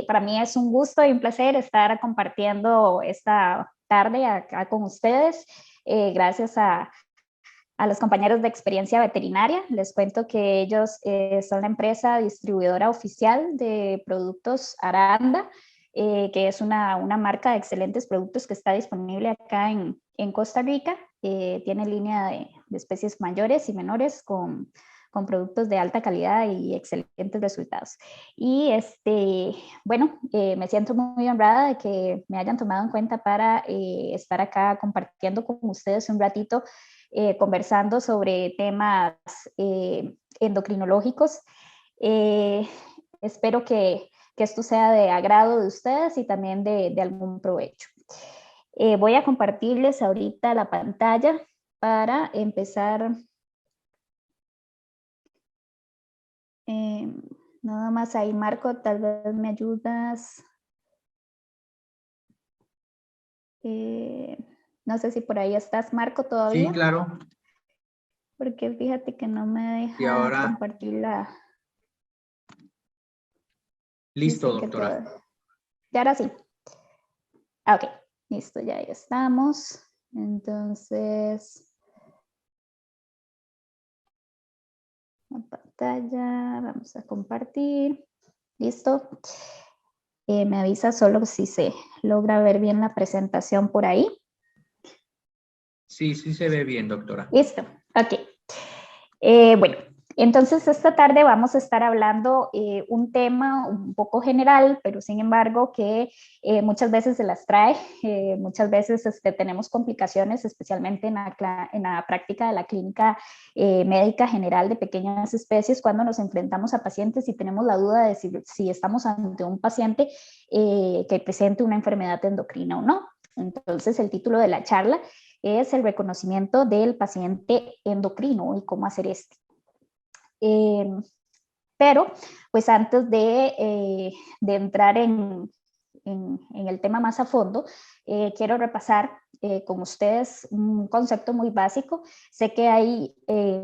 para mí es un gusto y un placer estar compartiendo esta tarde acá con ustedes. Gracias a los compañeros de Experiencia Veterinaria. Les cuento que ellos son la empresa distribuidora oficial de productos Aranda, que es una marca de excelentes productos que está disponible acá en Costa Rica. Tiene línea de especies mayores y menores con productos de alta calidad y excelentes resultados. Y bueno, me siento muy honrada de que me hayan tomado en cuenta para estar acá compartiendo con ustedes un ratito, conversando sobre temas endocrinológicos. Espero que esto sea de agrado de ustedes y también de algún provecho. Voy a compartirles ahorita la pantalla para empezar. Nada más ahí, Marco, tal vez me ayudas. No sé si por ahí estás, Marco, todavía. Sí, claro. Porque fíjate que no me deja Y ahora, compartir la... listo, doctora. Y ahora sí. Ok, listo, ya ahí estamos. Entonces, la pantalla, vamos a compartir. Listo. Me avisa solo si se logra ver bien la presentación por ahí. Sí, sí se ve bien, doctora. Listo, ok. Bueno, entonces esta tarde vamos a estar hablando un tema un poco general, pero sin embargo que muchas veces se las trae, muchas veces tenemos complicaciones, especialmente en la práctica de la clínica médica general de pequeñas especies, cuando nos enfrentamos a pacientes y tenemos la duda de si estamos ante un paciente que presente una enfermedad endocrina o no. Entonces el título de la charla es el reconocimiento del paciente endocrino y cómo hacer esto. Pero, pues antes de entrar en el tema más a fondo, quiero repasar con ustedes un concepto muy básico. Sé que hay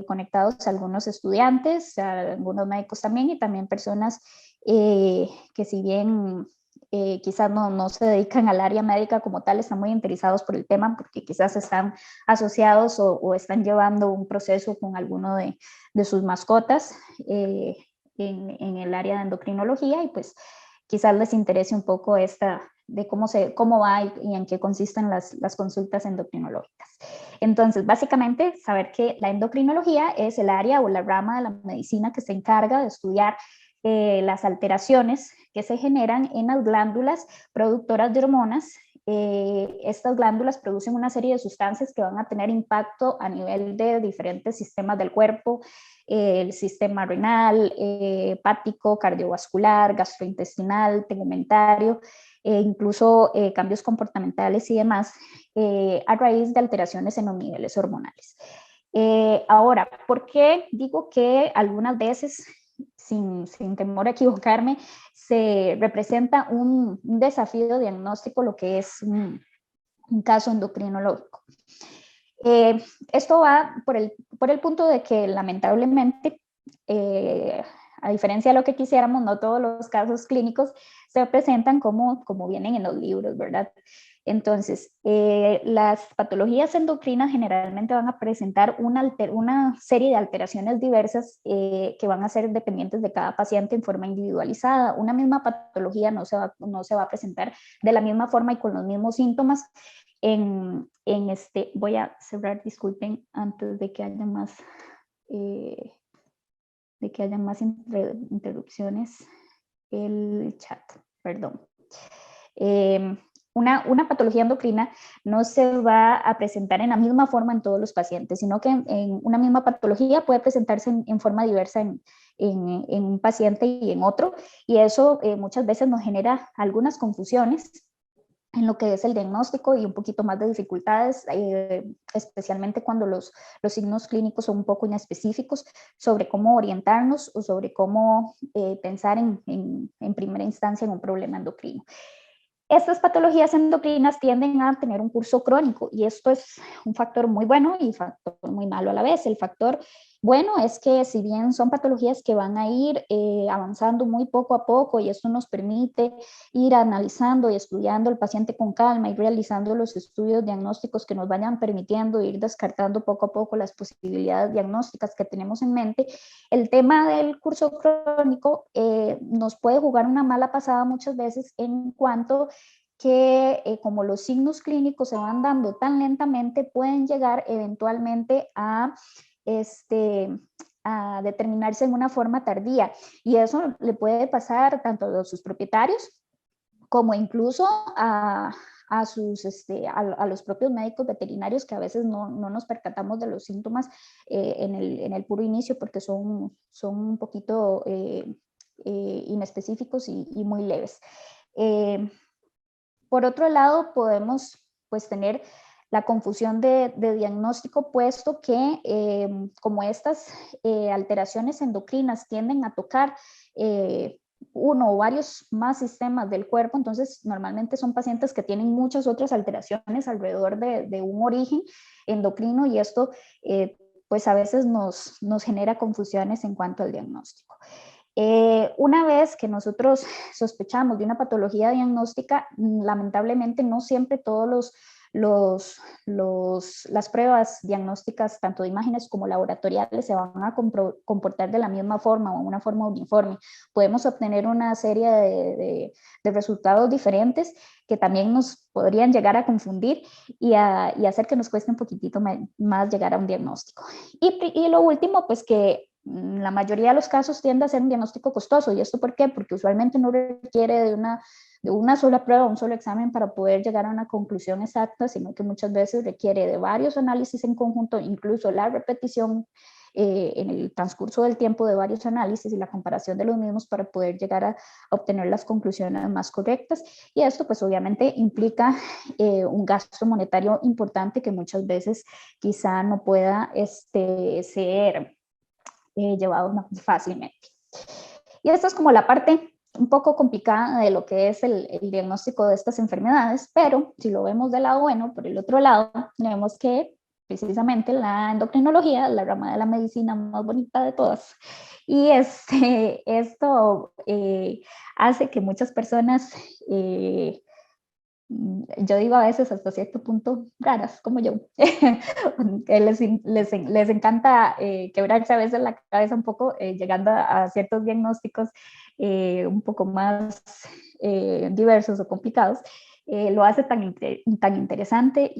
conectados algunos estudiantes, algunos médicos también, y también personas que si bien quizás no se dedican al área médica como tal, están muy interesados por el tema porque quizás están asociados o están llevando un proceso con alguno de sus mascotas en el área de endocrinología, y pues quizás les interese un poco de cómo va y en qué consisten las consultas endocrinológicas. Entonces, básicamente, saber que la endocrinología es el área o la rama de la medicina que se encarga de estudiar las alteraciones que se generan en las glándulas productoras de hormonas. Estas glándulas producen una serie de sustancias que van a tener impacto a nivel de diferentes sistemas del cuerpo, el sistema renal, hepático, cardiovascular, gastrointestinal, tegumentario, incluso cambios comportamentales y demás, a raíz de alteraciones en los niveles hormonales. Ahora, ¿por qué digo que algunas veces, sin temor a equivocarme, se representa un desafío diagnóstico lo que es un caso endocrinológico? Esto va por el punto de que lamentablemente, a diferencia de lo que quisiéramos, no todos los casos clínicos se presentan como vienen en los libros, ¿verdad? Entonces, las patologías endocrinas generalmente van a presentar una serie de alteraciones diversas que van a ser dependientes de cada paciente en forma individualizada. Una misma patología no se va a presentar de la misma forma y con los mismos síntomas. Voy a cerrar, disculpen, antes de que haya más, interrupciones, el chat, perdón. Una patología endocrina no se va a presentar en la misma forma en todos los pacientes, sino que en una misma patología puede presentarse en forma diversa en un paciente y en otro, y eso muchas veces nos genera algunas confusiones en lo que es el diagnóstico y un poquito más de dificultades, especialmente cuando los signos clínicos son un poco inespecíficos, sobre cómo orientarnos o sobre cómo pensar en primera instancia en un problema endocrino. Estas patologías endocrinas tienden a tener un curso crónico, y esto es un factor muy bueno y factor muy malo a la vez. El factor bueno es que si bien son patologías que van a ir avanzando muy poco a poco y esto nos permite ir analizando y estudiando al paciente con calma y realizando los estudios diagnósticos que nos vayan permitiendo ir descartando poco a poco las posibilidades diagnósticas que tenemos en mente, el tema del curso crónico nos puede jugar una mala pasada muchas veces en cuanto que como los signos clínicos se van dando tan lentamente, pueden llegar eventualmente a determinarse en una forma tardía. Y eso le puede pasar tanto a sus propietarios como incluso a los propios médicos veterinarios, que a veces no nos percatamos de los síntomas en el puro inicio porque son un poquito inespecíficos y muy leves. Por otro lado, podemos pues tener la confusión de diagnóstico, puesto que como estas alteraciones endocrinas tienden a tocar uno o varios más sistemas del cuerpo, entonces normalmente son pacientes que tienen muchas otras alteraciones alrededor de un origen endocrino, y esto pues a veces nos genera confusiones en cuanto al diagnóstico. Una vez que nosotros sospechamos de una patología diagnóstica, lamentablemente no siempre todos las pruebas diagnósticas, tanto de imágenes como laboratoriales, se van a comportar de la misma forma o en una forma uniforme. Podemos obtener una serie de resultados diferentes que también nos podrían llegar a confundir y hacer que nos cueste un poquitito más llegar a un diagnóstico. Y lo último, pues que la mayoría de los casos tiende a ser un diagnóstico costoso. ¿Y esto por qué? Porque usualmente no requiere de una sola prueba, un solo examen para poder llegar a una conclusión exacta, sino que muchas veces requiere de varios análisis en conjunto, incluso la repetición en el transcurso del tiempo de varios análisis y la comparación de los mismos para poder llegar a obtener las conclusiones más correctas. Y esto pues obviamente implica un gasto monetario importante que muchas veces quizá no pueda ser llevado más fácilmente. Y esta es como la parte un poco complicada de lo que es el diagnóstico de estas enfermedades, pero si lo vemos del lado bueno, por el otro lado, vemos que precisamente la endocrinología es la rama de la medicina más bonita de todas. Y esto hace que muchas personas yo digo a veces hasta cierto punto raras, como yo, que les encanta quebrarse a veces la cabeza un poco, llegando a ciertos diagnósticos un poco más diversos o complicados, lo hace tan interesante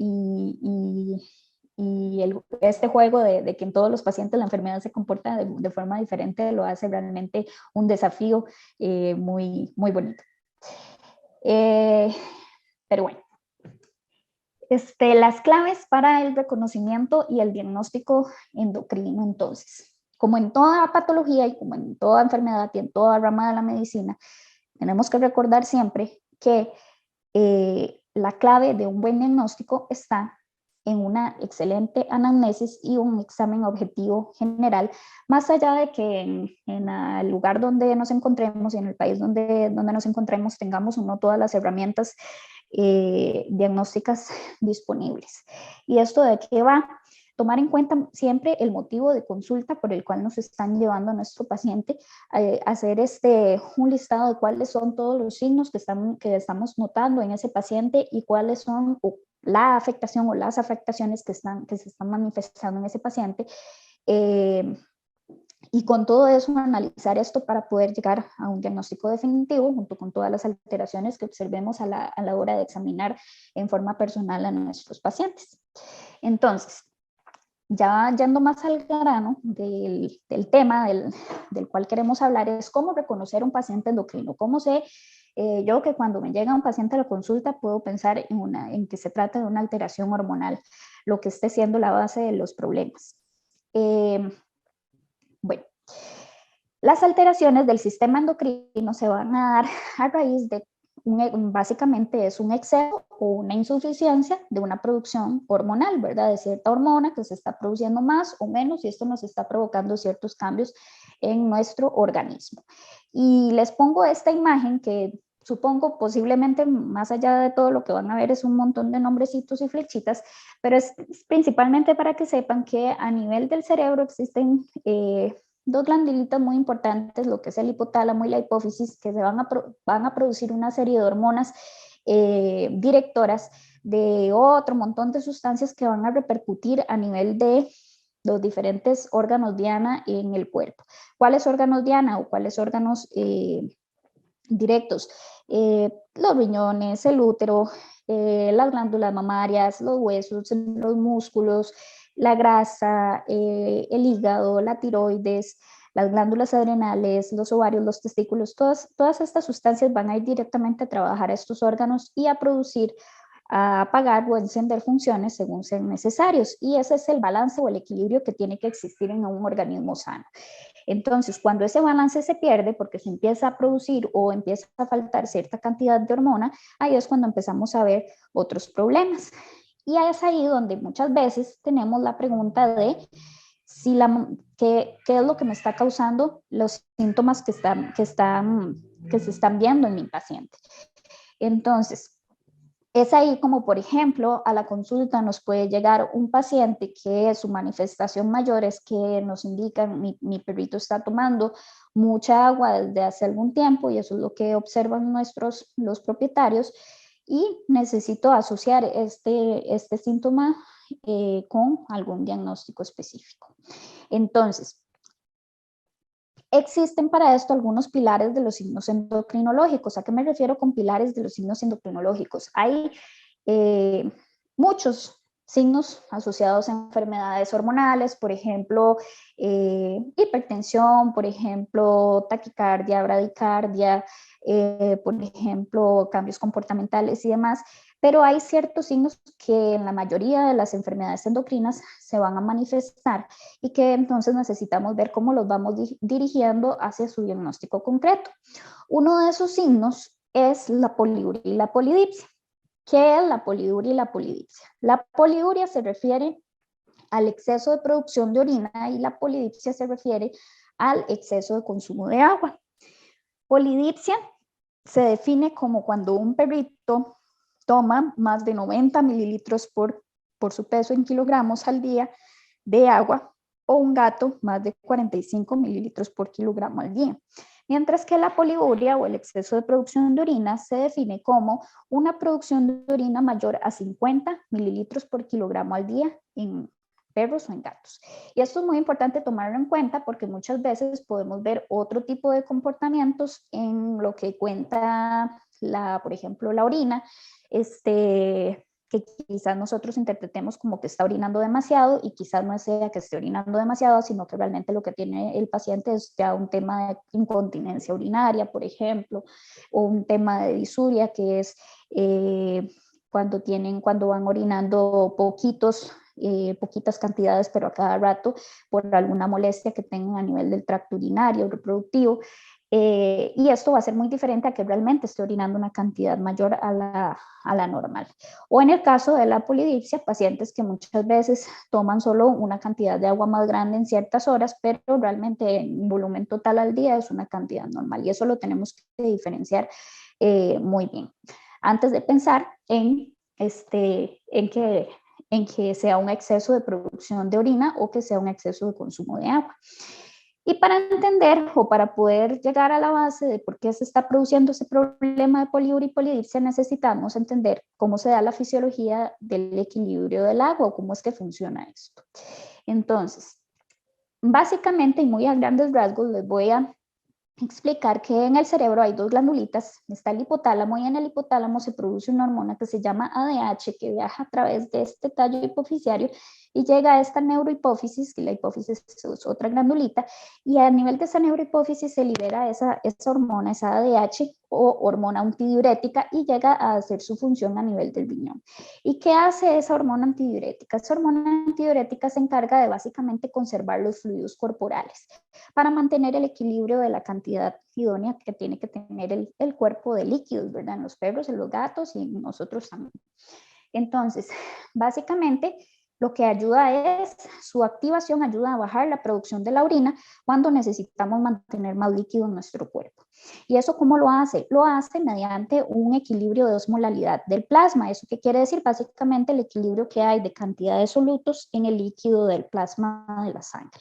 este juego de que en todos los pacientes la enfermedad se comporta de forma diferente lo hace realmente un desafío muy, muy bonito. Pero bueno, las claves para el reconocimiento y el diagnóstico endocrino, entonces, como en toda patología y como en toda enfermedad y en toda rama de la medicina, tenemos que recordar siempre que la clave de un buen diagnóstico está en una excelente anamnesis y un examen objetivo general, más allá de que en el lugar donde nos encontremos y en el país donde nos encontremos tengamos o no todas las herramientas diagnósticas disponibles. ¿Y esto de qué va? Tomar en cuenta siempre el motivo de consulta por el cual nos están llevando a nuestro paciente, hacer un listado de cuáles son todos los signos que estamos notando en ese paciente y cuáles son la afectación o las afectaciones que se están manifestando en ese paciente. Y con todo eso analizar esto para poder llegar a un diagnóstico definitivo junto con todas las alteraciones que observemos a la hora de examinar en forma personal a nuestros pacientes. Entonces, ya yendo más al grano del tema del cual queremos hablar, es cómo reconocer un paciente endocrino. ¿Cómo sé yo que cuando me llega un paciente a la consulta puedo pensar en que se trata de una alteración hormonal, lo que esté siendo la base de los problemas? Bueno, las alteraciones del sistema endocrino se van a dar a raíz de básicamente es un exceso o una insuficiencia de una producción hormonal, ¿verdad? De cierta hormona que se está produciendo más o menos y esto nos está provocando ciertos cambios en nuestro organismo. Y les pongo esta imagen que supongo, posiblemente más allá de todo lo que van a ver es un montón de nombrecitos y flechitas, pero es principalmente para que sepan que a nivel del cerebro existen dos glandulitas muy importantes, lo que es el hipotálamo y la hipófisis, que van a producir una serie de hormonas directoras de otro montón de sustancias que van a repercutir a nivel de los diferentes órganos diana en el cuerpo. ¿Cuáles órganos diana o cuáles órganos directos? Los riñones, el útero, las glándulas mamarias, los huesos, los músculos, la grasa, el hígado, la tiroides, las glándulas adrenales, los ovarios, los testículos, todas estas sustancias van a ir directamente a trabajar a estos órganos y a producir, a apagar o encender funciones según sean necesarios. Y ese es el balance o el equilibrio que tiene que existir en un organismo sano. Entonces, cuando ese balance se pierde porque se empieza a producir o empieza a faltar cierta cantidad de hormona, ahí es cuando empezamos a ver otros problemas. Y es ahí donde muchas veces tenemos la pregunta de si qué es lo que me está causando los síntomas que se están viendo en mi paciente. Entonces, es ahí como, por ejemplo, a la consulta nos puede llegar un paciente que su manifestación mayor es que nos indican, mi perrito está tomando mucha agua desde hace algún tiempo y eso es lo que observan los propietarios, y necesito asociar este síntoma con algún diagnóstico específico. Entonces, existen para esto algunos pilares de los signos endocrinológicos. ¿A qué me refiero con pilares de los signos endocrinológicos? Hay muchos signos asociados a enfermedades hormonales, por ejemplo, hipertensión, por ejemplo, taquicardia, bradicardia, por ejemplo, cambios comportamentales y demás. Pero hay ciertos signos que en la mayoría de las enfermedades endocrinas se van a manifestar y que entonces necesitamos ver cómo los vamos dirigiendo hacia su diagnóstico concreto. Uno de esos signos es la poliuria y la polidipsia. ¿Qué es la poliuria y la polidipsia? La poliuria se refiere al exceso de producción de orina y la polidipsia se refiere al exceso de consumo de agua. Polidipsia se define como cuando un perrito toma más de 90 mililitros por su peso en kilogramos al día de agua, o un gato más de 45 mililitros por kilogramo al día. Mientras que la poliuria o el exceso de producción de orina se define como una producción de orina mayor a 50 mililitros por kilogramo al día en perros o en gatos. Y esto es muy importante tomarlo en cuenta porque muchas veces podemos ver otro tipo de comportamientos en lo que cuenta, por ejemplo, la orina, que quizás nosotros interpretemos como que está orinando demasiado y quizás no sea que esté orinando demasiado, sino que realmente lo que tiene el paciente es ya un tema de incontinencia urinaria, por ejemplo, o un tema de disuria, que es cuando van orinando poquitas cantidades, pero a cada rato por alguna molestia que tengan a nivel del tracto urinario, reproductivo. Y esto va a ser muy diferente a que realmente esté orinando una cantidad mayor a la normal. O en el caso de la polidipsia, pacientes que muchas veces toman solo una cantidad de agua más grande en ciertas horas, pero realmente en volumen total al día es una cantidad normal. Y eso lo tenemos que diferenciar muy bien antes de pensar en que sea un exceso de producción de orina o que sea un exceso de consumo de agua. Y para entender o para poder llegar a la base de por qué se está produciendo ese problema de poliuria y polidipsia, necesitamos entender cómo se da la fisiología del equilibrio del agua o cómo es que funciona esto. Entonces, básicamente y muy a grandes rasgos les voy a explicar que en el cerebro hay dos glandulitas, está el hipotálamo, y en el hipotálamo se produce una hormona que se llama ADH, que viaja a través de este tallo hipoficiario y llega a esta neurohipófisis, que la hipófisis es otra glandulita, y a nivel de esa neurohipófisis se libera esa hormona, esa ADH o hormona antidiurética, y llega a hacer su función a nivel del riñón. ¿Y qué hace esa hormona antidiurética? Esa hormona antidiurética se encarga de básicamente conservar los fluidos corporales para mantener el equilibrio de la cantidad idónea que tiene que tener el cuerpo de líquidos, ¿verdad? En los perros, en los gatos y en nosotros también. Entonces, básicamente, lo que ayuda es, su activación ayuda a bajar la producción de la orina cuando necesitamos mantener más líquido en nuestro cuerpo. ¿Y eso cómo lo hace? Lo hace mediante un equilibrio de osmolalidad del plasma. ¿Eso qué quiere decir? Básicamente el equilibrio que hay de cantidad de solutos en el líquido del plasma de la sangre.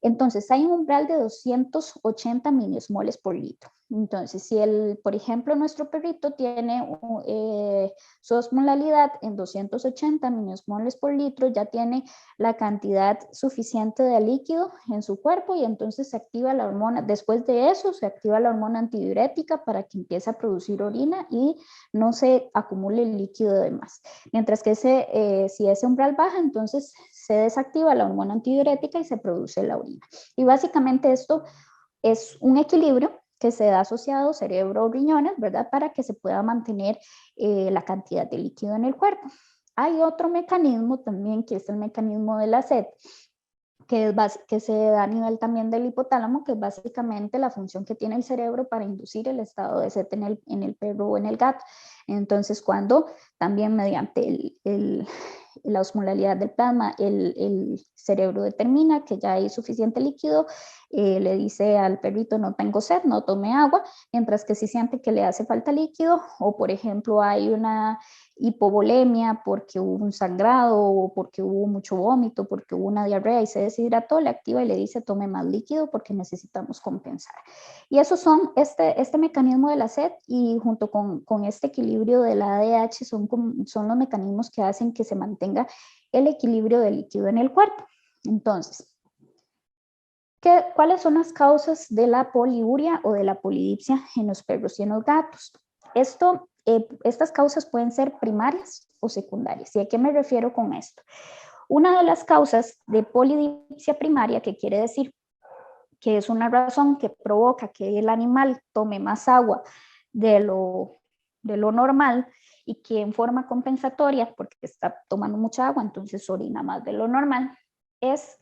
Entonces, hay un umbral de 280 milismoles por litro. Entonces, si por ejemplo, nuestro perrito tiene su osmolalidad en 280 milismoles por litro, ya tiene la cantidad suficiente de líquido en su cuerpo y entonces se activa la hormona. Después de eso, se activa la hormona antidiurética para que empiece a producir orina y no se acumule el líquido de más. Mientras que si ese umbral baja, entonces se desactiva la hormona antidiurética y se produce la orina. Y básicamente esto es un equilibrio que se da asociado cerebro-riñones, ¿verdad? Para que se pueda mantener la cantidad de líquido en el cuerpo. Hay otro mecanismo también, que es el mecanismo de la sed, que se da a nivel también del hipotálamo, que es básicamente la función que tiene el cerebro para inducir el estado de sed en el perro o en el gato. Entonces, cuando también mediante la osmolalidad del plasma, el cerebro determina que ya hay suficiente líquido, le dice al perrito no tengo sed, no tome agua, mientras que si siente que le hace falta líquido o por ejemplo hay una hipovolemia porque hubo un sangrado o porque hubo mucho vómito, porque hubo una diarrea y se deshidrató, le activa y le dice tome más líquido porque necesitamos compensar. Y esos son este mecanismo de la sed y junto con este equilibrio de la ADH son los mecanismos que hacen que se mantenga el equilibrio del líquido en el cuerpo. Entonces, ¿cuáles son las causas de la poliuria o de la polidipsia en los perros y en los gatos? Estas causas pueden ser primarias o secundarias. ¿Y a qué me refiero con esto? Una de las causas de polidipsia primaria, que quiere decir que es una razón que provoca que el animal tome más agua de lo normal y que en forma compensatoria, porque está tomando mucha agua, entonces orina más de lo normal, es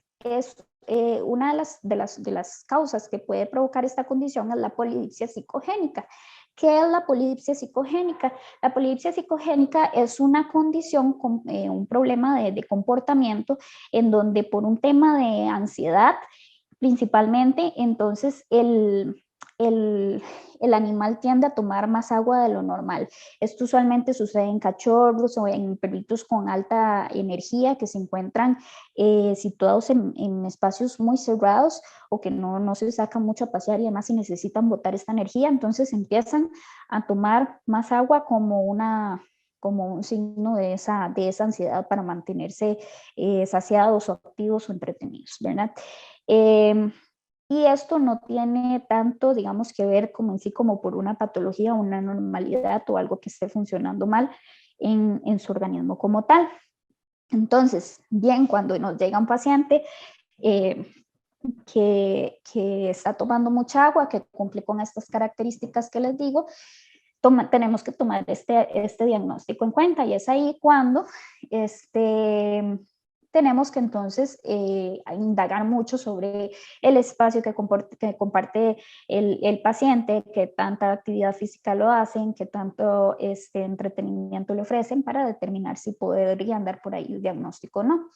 una de las causas que puede provocar esta condición es la polidipsia psicogénica. ¿Qué es la polidipsia psicogénica? La polidipsia psicogénica es una condición, un problema de comportamiento en donde por un tema de ansiedad, principalmente, entonces el animal tiende a tomar más agua de lo normal. Esto usualmente sucede en cachorros o en perritos con alta energía que se encuentran situados en espacios muy cerrados o que no se sacan mucho a pasear y además si necesitan botar esta energía, entonces empiezan a tomar más agua como un signo de esa ansiedad para mantenerse saciados o activos o entretenidos, ¿verdad? Y esto no tiene tanto, digamos, que ver como en sí como por una patología, una normalidad o algo que esté funcionando mal en su organismo como tal. Entonces, bien, cuando nos llega un paciente que está tomando mucha agua, que cumple con estas características que les digo, tenemos que tomar este diagnóstico en cuenta y es ahí cuando tenemos que entonces indagar mucho sobre el espacio que comparte el paciente, qué tanta actividad física lo hacen, qué tanto entretenimiento le ofrecen para determinar si podría andar por ahí el diagnóstico o no.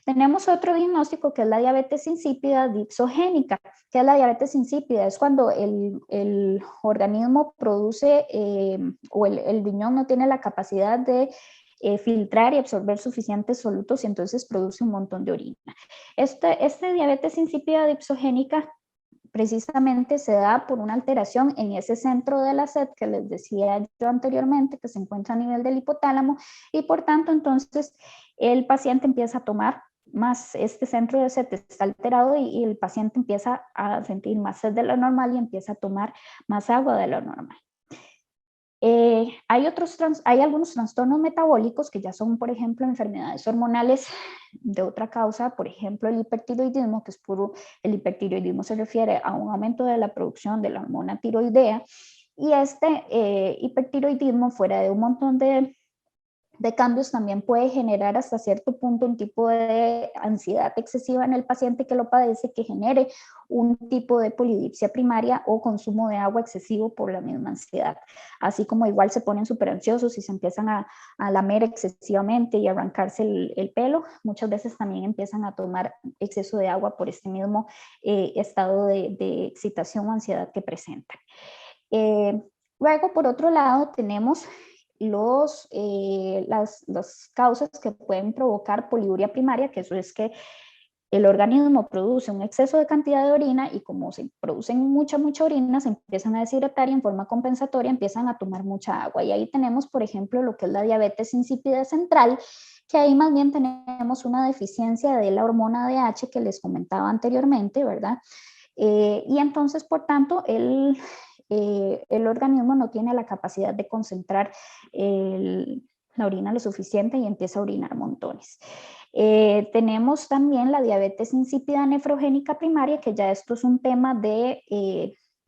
Tenemos otro diagnóstico que es la diabetes insípida dipsogénica. ¿Qué es la diabetes insípida? Es cuando el organismo produce o el riñón no tiene la capacidad de filtrar y absorber suficientes solutos y entonces produce un montón de orina. Este diabetes insípida dipsogénica precisamente se da por una alteración en ese centro de la sed que les decía yo anteriormente, que se encuentra a nivel del hipotálamo y por tanto entonces el paciente empieza a tomar más, este centro de sed está alterado y el paciente empieza a sentir más sed de lo normal y empieza a tomar más agua de lo normal. Hay algunos trastornos metabólicos que ya son, por ejemplo, enfermedades hormonales de otra causa, por ejemplo, el hipertiroidismo, que es puro, el hipertiroidismo se refiere a un aumento de la producción de la hormona tiroidea, y este hipertiroidismo, fuera de un montón de de cambios también puede generar hasta cierto punto un tipo de ansiedad excesiva en el paciente que lo padece, que genere un tipo de polidipsia primaria o consumo de agua excesivo por la misma ansiedad. Así como igual se ponen súper ansiosos y se empiezan a lamer excesivamente y arrancarse el pelo, muchas veces también empiezan a tomar exceso de agua por este mismo estado de excitación o ansiedad que presentan. Luego, por otro lado, tenemos las causas que pueden provocar poliuria primaria, que eso es que el organismo produce un exceso de cantidad de orina y como se producen mucha orina, se empiezan a deshidratar y en forma compensatoria empiezan a tomar mucha agua. Y ahí tenemos, por ejemplo, lo que es la diabetes insípida central, que ahí más bien tenemos una deficiencia de la hormona DH que les comentaba anteriormente, ¿verdad? Y entonces, por tanto, el organismo no tiene la capacidad de concentrar la orina lo suficiente y empieza a orinar montones. Tenemos también la diabetes insípida nefrogénica primaria, que ya esto es un tema de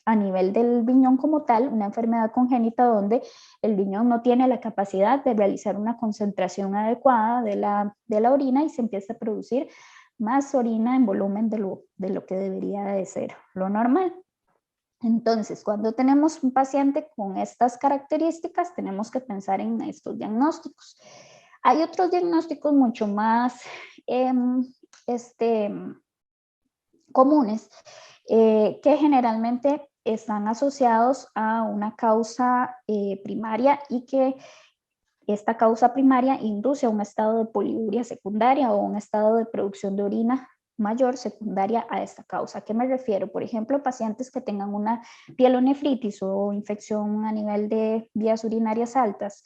a nivel del riñón como tal, una enfermedad congénita donde el riñón no tiene la capacidad de realizar una concentración adecuada de la orina y se empieza a producir más orina en volumen de lo que debería de ser lo normal. Entonces, cuando tenemos un paciente con estas características, tenemos que pensar en estos diagnósticos. Hay otros diagnósticos mucho más comunes que generalmente están asociados a una causa primaria y que esta causa primaria induce a un estado de poliuria secundaria o un estado de producción de orina mayor secundaria a esta causa. ¿A qué me refiero? Por ejemplo, pacientes que tengan una pielonefritis o infección a nivel de vías urinarias altas,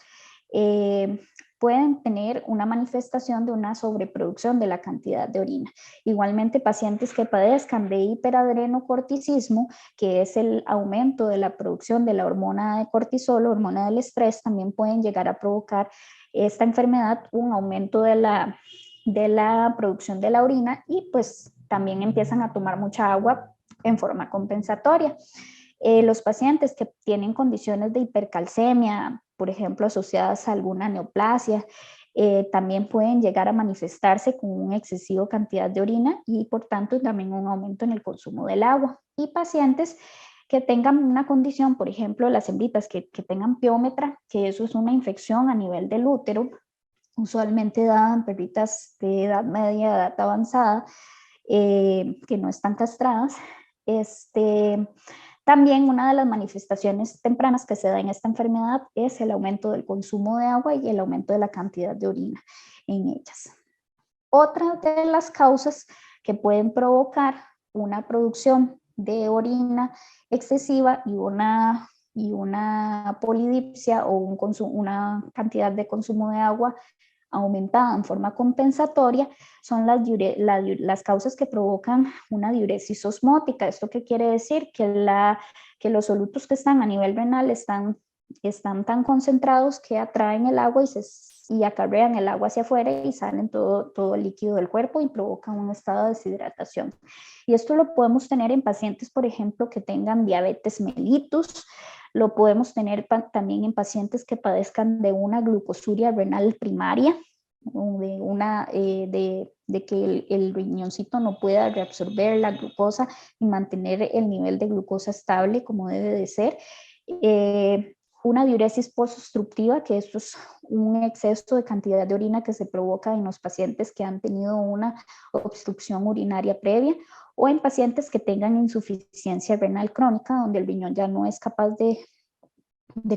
pueden tener una manifestación de una sobreproducción de la cantidad de orina. Igualmente, pacientes que padezcan de hiperadrenocorticismo, que es el aumento de la producción de la hormona de cortisol, hormona del estrés, también pueden llegar a provocar esta enfermedad, un aumento de la producción de la orina y pues también empiezan a tomar mucha agua en forma compensatoria. Los pacientes que tienen condiciones de hipercalcemia, por ejemplo, asociadas a alguna neoplasia, también pueden llegar a manifestarse con una excesiva cantidad de orina y por tanto también un aumento en el consumo del agua. Y pacientes que tengan una condición, por ejemplo, las hembritas que tengan piómetra, que eso es una infección a nivel del útero, usualmente dada en perritas de edad media, edad avanzada, que no están castradas. También una de las manifestaciones tempranas que se da en esta enfermedad es el aumento del consumo de agua y el aumento de la cantidad de orina en ellas. Otra de las causas que pueden provocar una producción de orina excesiva y una polidipsia o una cantidad de consumo de agua aumentada en forma compensatoria son las causas que provocan una diuresis osmótica. ¿Esto qué quiere decir? Que los solutos que están a nivel renal están tan concentrados que atraen el agua y acarrean el agua hacia afuera y salen todo el líquido del cuerpo y provocan un estado de deshidratación. Y esto lo podemos tener en pacientes, por ejemplo, que tengan diabetes mellitus. Lo podemos tener también en pacientes que padezcan de una glucosuria renal primaria, de que el riñoncito no pueda reabsorber la glucosa y mantener el nivel de glucosa estable como debe de ser. Una diuresis post-obstructiva, que esto es un exceso de cantidad de orina que se provoca en los pacientes que han tenido una obstrucción urinaria previa, o en pacientes que tengan insuficiencia renal crónica, donde el riñón ya no es capaz de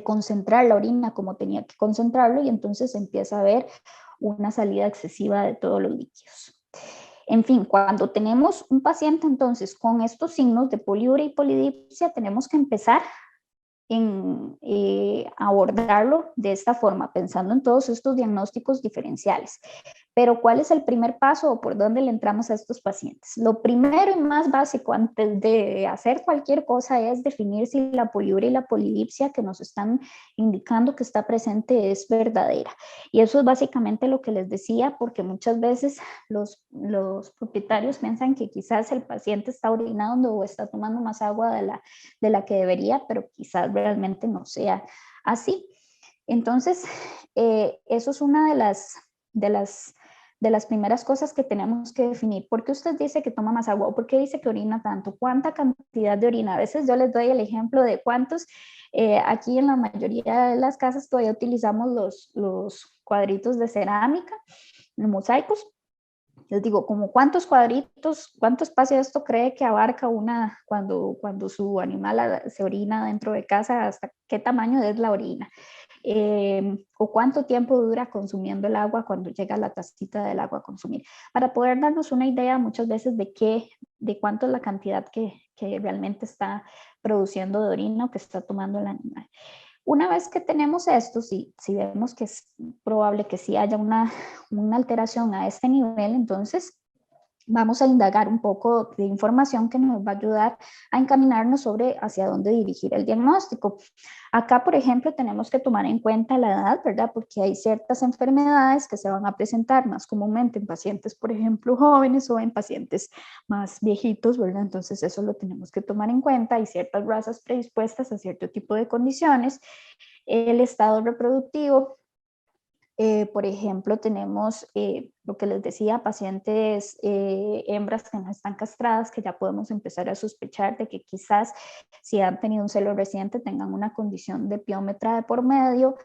concentrar la orina como tenía que concentrarlo y entonces empieza a haber una salida excesiva de todos los líquidos. En fin, cuando tenemos un paciente entonces con estos signos de poliuria y polidipsia, tenemos que empezar en abordarlo de esta forma, pensando en todos estos diagnósticos diferenciales. Pero ¿cuál es el primer paso o por dónde le entramos a estos pacientes? Lo primero y más básico antes de hacer cualquier cosa es definir si la poliuria y la polidipsia que nos están indicando que está presente es verdadera. Y eso es básicamente lo que les decía, porque muchas veces los propietarios piensan que quizás el paciente está orinando o está tomando más agua de la que debería, pero quizás realmente no sea así. Entonces, eso es una de las primeras cosas que tenemos que definir. ¿Por qué usted dice que toma más agua? ¿O por qué dice que orina tanto? ¿Cuánta cantidad de orina? A veces yo les doy el ejemplo de cuántos, aquí en la mayoría de las casas todavía utilizamos los cuadritos de cerámica, los mosaicos. Les digo, como cuántos cuadritos, cuánto espacio esto cree que abarca cuando su animal se orina dentro de casa, hasta qué tamaño es la orina. O cuánto tiempo dura consumiendo el agua cuando llega la tacita del agua a consumir, para poder darnos una idea muchas veces de cuánto es la cantidad que realmente está produciendo de orina o que está tomando el animal. Una vez que tenemos esto, si vemos que es probable que sí haya una alteración a este nivel, entonces vamos a indagar un poco de información que nos va a ayudar a encaminarnos sobre hacia dónde dirigir el diagnóstico. Acá, por ejemplo, tenemos que tomar en cuenta la edad, ¿verdad? Porque hay ciertas enfermedades que se van a presentar más comúnmente en pacientes, por ejemplo, jóvenes o en pacientes más viejitos, ¿verdad? Entonces eso lo tenemos que tomar en cuenta. Hay ciertas razas predispuestas a cierto tipo de condiciones. El estado reproductivo. Por ejemplo, tenemos lo que les decía, pacientes hembras que no están castradas, que ya podemos empezar a sospechar de que quizás si han tenido un celo reciente tengan una condición de piómetra de por medio,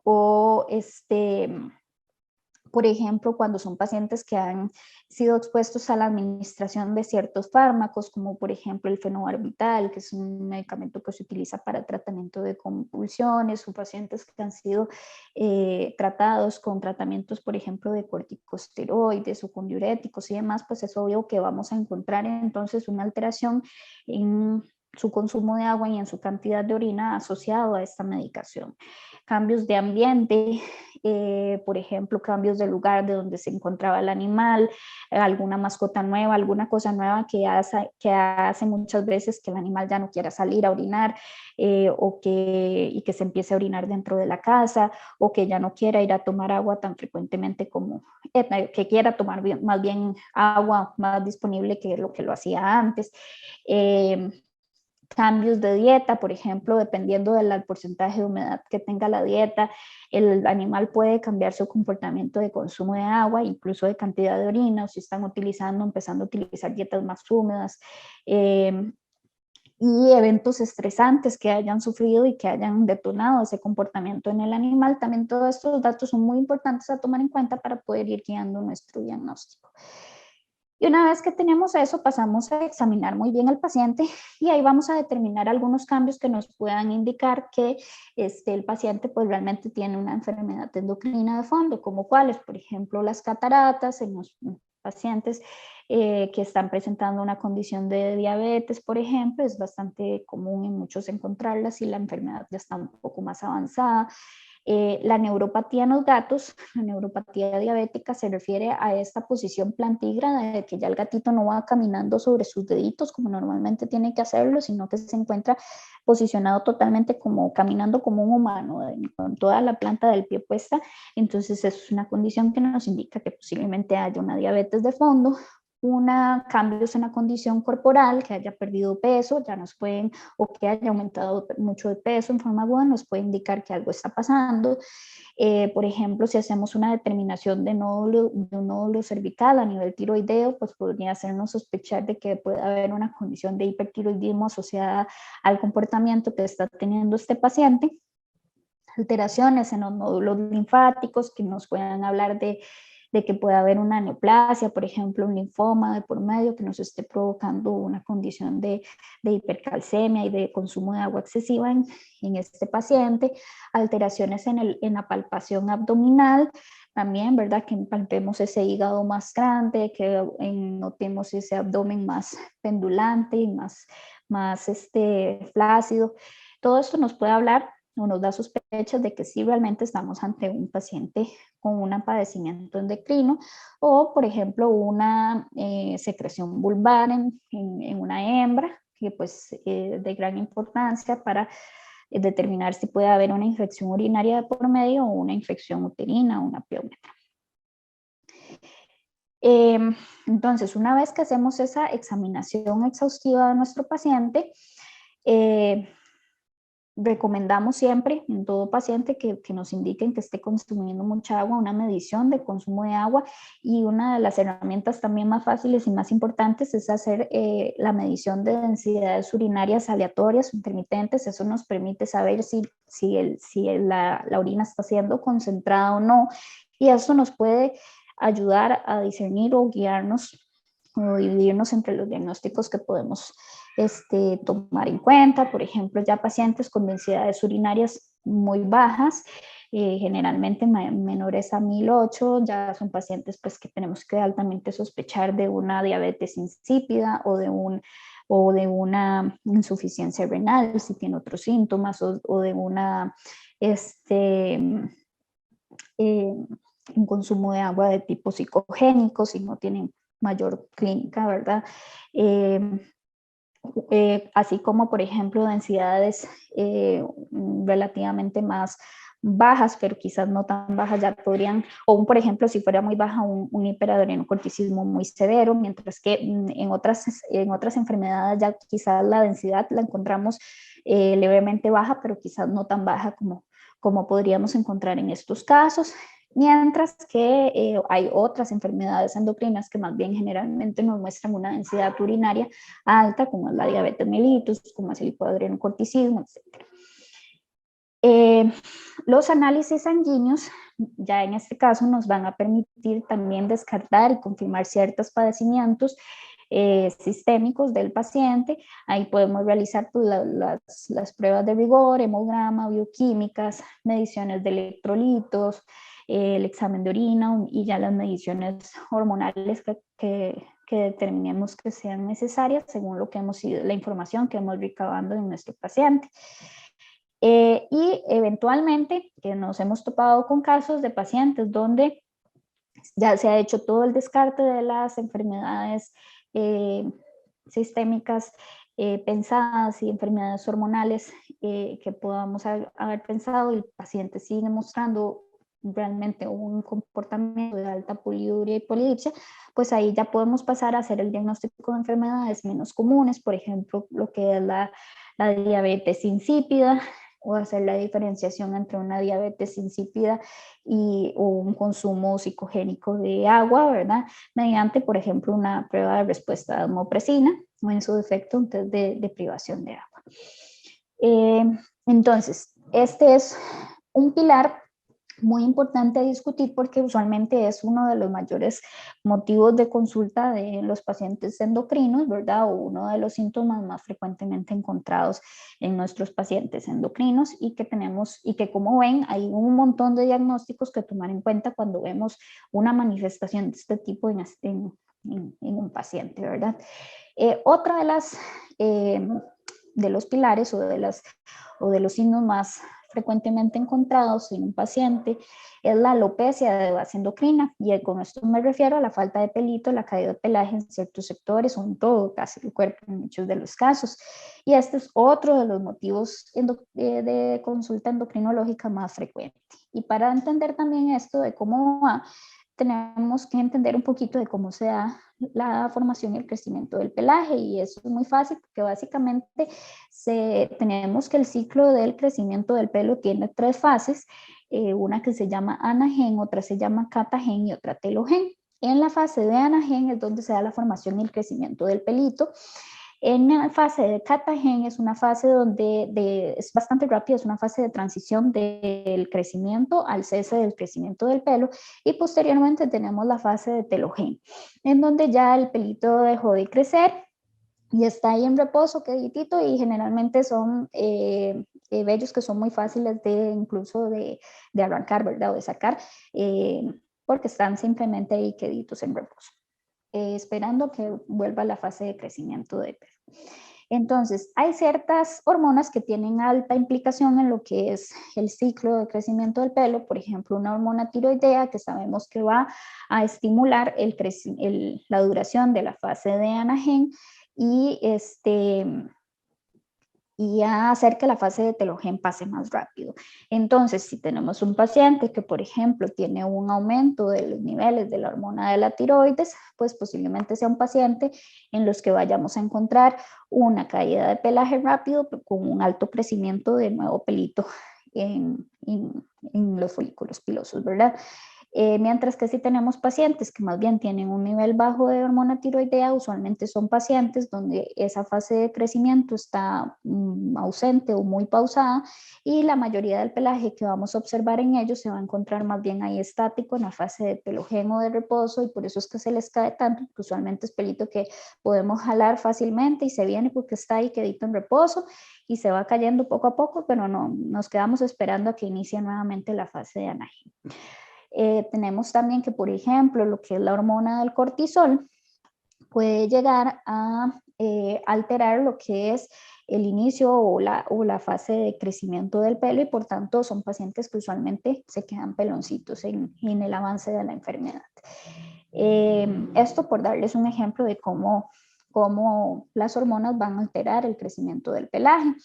o por ejemplo, cuando son pacientes que han sido expuestos a la administración de ciertos fármacos, como por ejemplo el fenobarbital, que es un medicamento que se utiliza para tratamiento de convulsiones, o pacientes que han sido tratados con tratamientos, por ejemplo, de corticosteroides o con diuréticos y demás, pues es obvio que vamos a encontrar entonces una alteración en su consumo de agua y en su cantidad de orina asociado a esta medicación. Cambios de ambiente, por ejemplo, cambios de lugar de donde se encontraba el animal, alguna mascota nueva, alguna cosa nueva que hace muchas veces que el animal ya no quiera salir a orinar, y que se empiece a orinar dentro de la casa, o que ya no quiera ir a tomar agua tan frecuentemente como, que quiera tomar más bien agua más disponible que lo hacía antes. Cambios de dieta, por ejemplo, dependiendo del porcentaje de humedad que tenga la dieta, el animal puede cambiar su comportamiento de consumo de agua, incluso de cantidad de orina, o si están empezando a utilizar dietas más húmedas, y eventos estresantes que hayan sufrido y que hayan detonado ese comportamiento en el animal. También todos estos datos son muy importantes a tomar en cuenta para poder ir guiando nuestro diagnóstico. Y una vez que tenemos eso, pasamos a examinar muy bien al paciente y ahí vamos a determinar algunos cambios que nos puedan indicar que el paciente pues realmente tiene una enfermedad endocrina de fondo, como cuáles, por ejemplo, las cataratas en los pacientes que están presentando una condición de diabetes, por ejemplo, es bastante común en muchos encontrarlas si la enfermedad ya está un poco más avanzada. La neuropatía en los gatos, la neuropatía diabética, se refiere a esta posición plantígrada de que ya el gatito no va caminando sobre sus deditos como normalmente tiene que hacerlo, sino que se encuentra posicionado totalmente como caminando como un humano, con toda la planta del pie puesta. Entonces es una condición que nos indica que posiblemente haya una diabetes de fondo. Cambios en la condición corporal, que haya perdido peso, ya nos pueden, o que haya aumentado mucho de peso en forma aguda, nos puede indicar que algo está pasando. Por ejemplo, si hacemos una determinación de un nódulo cervical a nivel tiroideo, pues podría hacernos sospechar de que puede haber una condición de hipertiroidismo asociada al comportamiento que está teniendo este paciente. Alteraciones en los nódulos linfáticos que nos puedan hablar de que pueda haber una neoplasia, por ejemplo, un linfoma de por medio que nos esté provocando una condición de hipercalcemia y de consumo de agua excesiva en este paciente. Alteraciones en la palpación abdominal, también, ¿verdad? Que palpemos ese hígado más grande, que notemos ese abdomen más pendulante y más flácido. Todo esto nos puede hablar o nos da sospechas de que sí realmente estamos ante un paciente con un padecimiento endocrino, o por ejemplo una secreción vulvar en una hembra, que pues de gran importancia para determinar si puede haber una infección urinaria de por medio o una infección uterina o una piómetra. Entonces, una vez que hacemos esa examinación exhaustiva de nuestro paciente, recomendamos siempre en todo paciente que nos indiquen que esté consumiendo mucha agua, una medición de consumo de agua, y una de las herramientas también más fáciles y más importantes es hacer la medición de densidades urinarias aleatorias o intermitentes. Eso nos permite saber si la orina está siendo concentrada o no, y eso nos puede ayudar a discernir o guiarnos o dividirnos entre los diagnósticos que podemos tomar en cuenta. Por ejemplo, ya pacientes con densidades urinarias muy bajas, generalmente menores a 1008, ya son pacientes pues, que tenemos que altamente sospechar de una diabetes insípida o de una insuficiencia renal, si tiene otros síntomas, o de una un consumo de agua de tipo psicogénico, si no tienen mayor clínica, ¿verdad? Así como, por ejemplo, densidades relativamente más bajas, pero quizás no tan bajas, ya podrían, o por ejemplo, si fuera muy baja, un hiperadrenoccorticismo muy severo, mientras que en otras enfermedades ya quizás la densidad la encontramos levemente baja, pero quizás no tan baja como podríamos encontrar en estos casos. Mientras que hay otras enfermedades endocrinas que más bien generalmente nos muestran una densidad urinaria alta, como es la diabetes mellitus, como es el hipoadrenocorticismo, etc. Los análisis sanguíneos, ya en este caso, nos van a permitir también descartar y confirmar ciertos padecimientos sistémicos del paciente. Ahí podemos realizar pues, las pruebas de rigor, hemograma, bioquímicas, mediciones de electrolitos, el examen de orina y ya las mediciones hormonales que determinemos que sean necesarias según la información que hemos recabado en nuestro paciente. Y eventualmente que nos hemos topado con casos de pacientes donde ya se ha hecho todo el descarte de las enfermedades sistémicas pensadas y enfermedades hormonales que podamos haber pensado, y el paciente sigue mostrando realmente un comportamiento de alta poliuria y polidipsia, pues ahí ya podemos pasar a hacer el diagnóstico de enfermedades menos comunes, por ejemplo, lo que es la diabetes insípida, o hacer la diferenciación entre una diabetes insípida o un consumo psicogénico de agua, ¿verdad? Mediante, por ejemplo, una prueba de respuesta de desmopresina o en su defecto un test de privación de agua. Entonces, este es un pilar muy importante a discutir porque usualmente es uno de los mayores motivos de consulta de los pacientes endocrinos, ¿verdad? O uno de los síntomas más frecuentemente encontrados en nuestros pacientes endocrinos y que como ven hay un montón de diagnósticos que tomar en cuenta cuando vemos una manifestación de este tipo en un paciente, ¿verdad? Otra de los pilares o de los signos más frecuentemente encontrados en un paciente es la alopecia de base endocrina, y con esto me refiero a la falta de pelito, la caída de pelaje en ciertos sectores o en todo casi el cuerpo en muchos de los casos, y este es otro de los motivos de consulta endocrinológica más frecuente. Y para entender también esto de cómo va, tenemos que entender un poquito de cómo se da la formación y el crecimiento del pelaje, y eso es muy fácil porque básicamente tenemos que el ciclo del crecimiento del pelo tiene 3 fases, una que se llama anagen, otra se llama catagen y otra telogen. En la fase de anagen es donde se da la formación y el crecimiento del pelito. En la fase de catagen es una fase donde es bastante rápida, es una fase de transición del crecimiento al cese del crecimiento del pelo, y posteriormente tenemos la fase de telogen, en donde ya el pelito dejó de crecer y está ahí en reposo, queditito, y generalmente son vellos que son muy fáciles incluso de arrancar, ¿verdad? O de sacar, porque están simplemente ahí queditos en reposo. Esperando que vuelva la fase de crecimiento de pelo. Entonces, hay ciertas hormonas que tienen alta implicación en lo que es el ciclo de crecimiento del pelo, por ejemplo, una hormona tiroidea que sabemos que va a estimular la duración de la fase de anagen, y y a hacer que la fase de telogén pase más rápido. Entonces, si tenemos un paciente que, por ejemplo, tiene un aumento de los niveles de la hormona de la tiroides, pues posiblemente sea un paciente en los que vayamos a encontrar una caída de pelaje rápido con un alto crecimiento de nuevo pelito en los folículos pilosos, ¿verdad? Mientras que si tenemos pacientes que más bien tienen un nivel bajo de hormona tiroidea, usualmente son pacientes donde esa fase de crecimiento está ausente o muy pausada y la mayoría del pelaje que vamos a observar en ellos se va a encontrar más bien ahí estático en la fase de telogén o de reposo, y por eso es que se les cae tanto, porque usualmente es pelito que podemos jalar fácilmente y se viene porque está ahí quedito en reposo y se va cayendo poco a poco, pero no nos quedamos esperando a que inicie nuevamente la fase de anagen. Tenemos también que, por ejemplo, lo que es la hormona del cortisol puede llegar a alterar lo que es el inicio o la fase de crecimiento del pelo, y por tanto son pacientes que usualmente se quedan peloncitos en el avance de la enfermedad. Esto por darles un ejemplo de cómo las hormonas van a alterar el crecimiento del pelaje.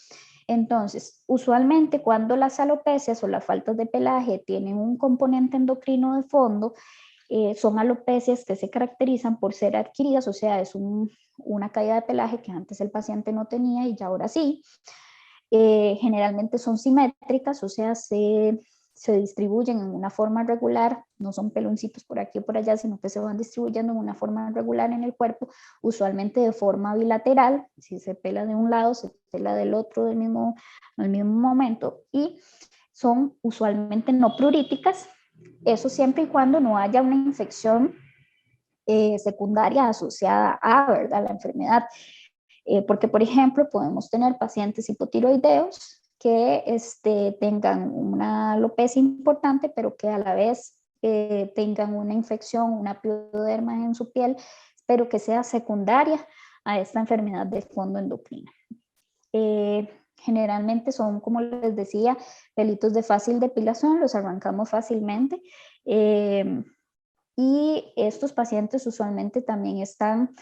Entonces, usualmente cuando las alopecias o las faltas de pelaje tienen un componente endocrino de fondo, son alopecias que se caracterizan por ser adquiridas, o sea, es una caída de pelaje que antes el paciente no tenía y ya ahora sí. Generalmente son simétricas, o sea, se distribuyen en una forma regular, no son peloncitos por aquí o por allá, sino que se van distribuyendo en una forma regular en el cuerpo, usualmente de forma bilateral. Si se pela de un lado, se pela del otro al mismo momento, y son usualmente no pluríticas, eso siempre y cuando no haya una infección secundaria asociada a, ¿verdad?, la enfermedad. Porque, por ejemplo, podemos tener pacientes hipotiroideos que tengan una alopecia importante, pero que a la vez tengan una infección, una pioderma en su piel, pero que sea secundaria a esta enfermedad de fondo endocrina. Generalmente son, como les decía, pelitos de fácil depilación, los arrancamos fácilmente. Y estos pacientes usualmente también están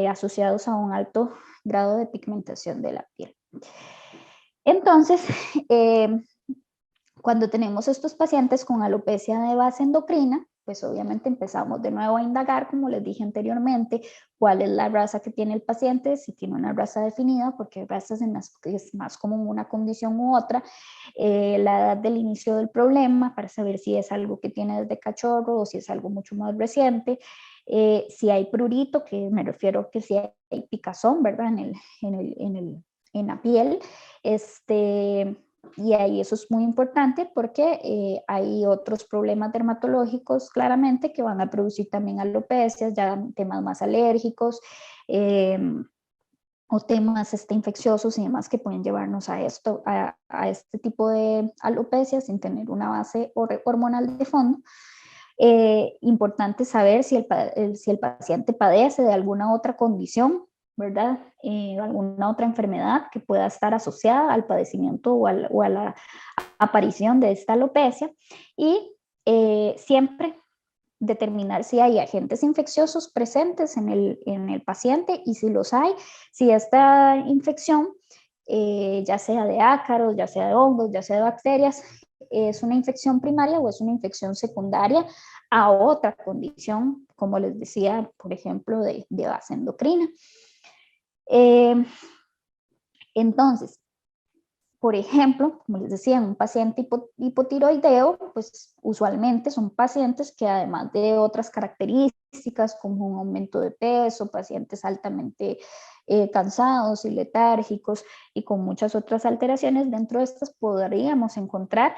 asociados a un alto grado de pigmentación de la piel. Entonces, cuando tenemos estos pacientes con alopecia de base endocrina, pues obviamente empezamos de nuevo a indagar, como les dije anteriormente, cuál es la raza que tiene el paciente, si tiene una raza definida, porque hay razas en las que es más común una condición u otra, la edad del inicio del problema, para saber si es algo que tiene desde cachorro o si es algo mucho más reciente, si hay prurito, que me refiero que si hay picazón, ¿verdad?, en la piel, y ahí eso es muy importante porque hay otros problemas dermatológicos claramente que van a producir también alopecias, ya temas más alérgicos o temas infecciosos y demás que pueden llevarnos a este tipo de alopecias sin tener una base hormonal de fondo. Importante saber si el paciente padece de alguna otra condición, ¿verdad? Alguna otra enfermedad que pueda estar asociada al padecimiento o a la aparición de esta alopecia, y siempre determinar si hay agentes infecciosos presentes en el paciente, y si los hay, si esta infección, ya sea de ácaros, ya sea de hongos, ya sea de bacterias, es una infección primaria o es una infección secundaria a otra condición, como les decía, por ejemplo, de base endocrina. Entonces, por ejemplo, como les decía, un paciente hipotiroideo, pues usualmente son pacientes que, además de otras características como un aumento de peso, pacientes altamente cansados y letárgicos y con muchas otras alteraciones, dentro de estas podríamos encontrar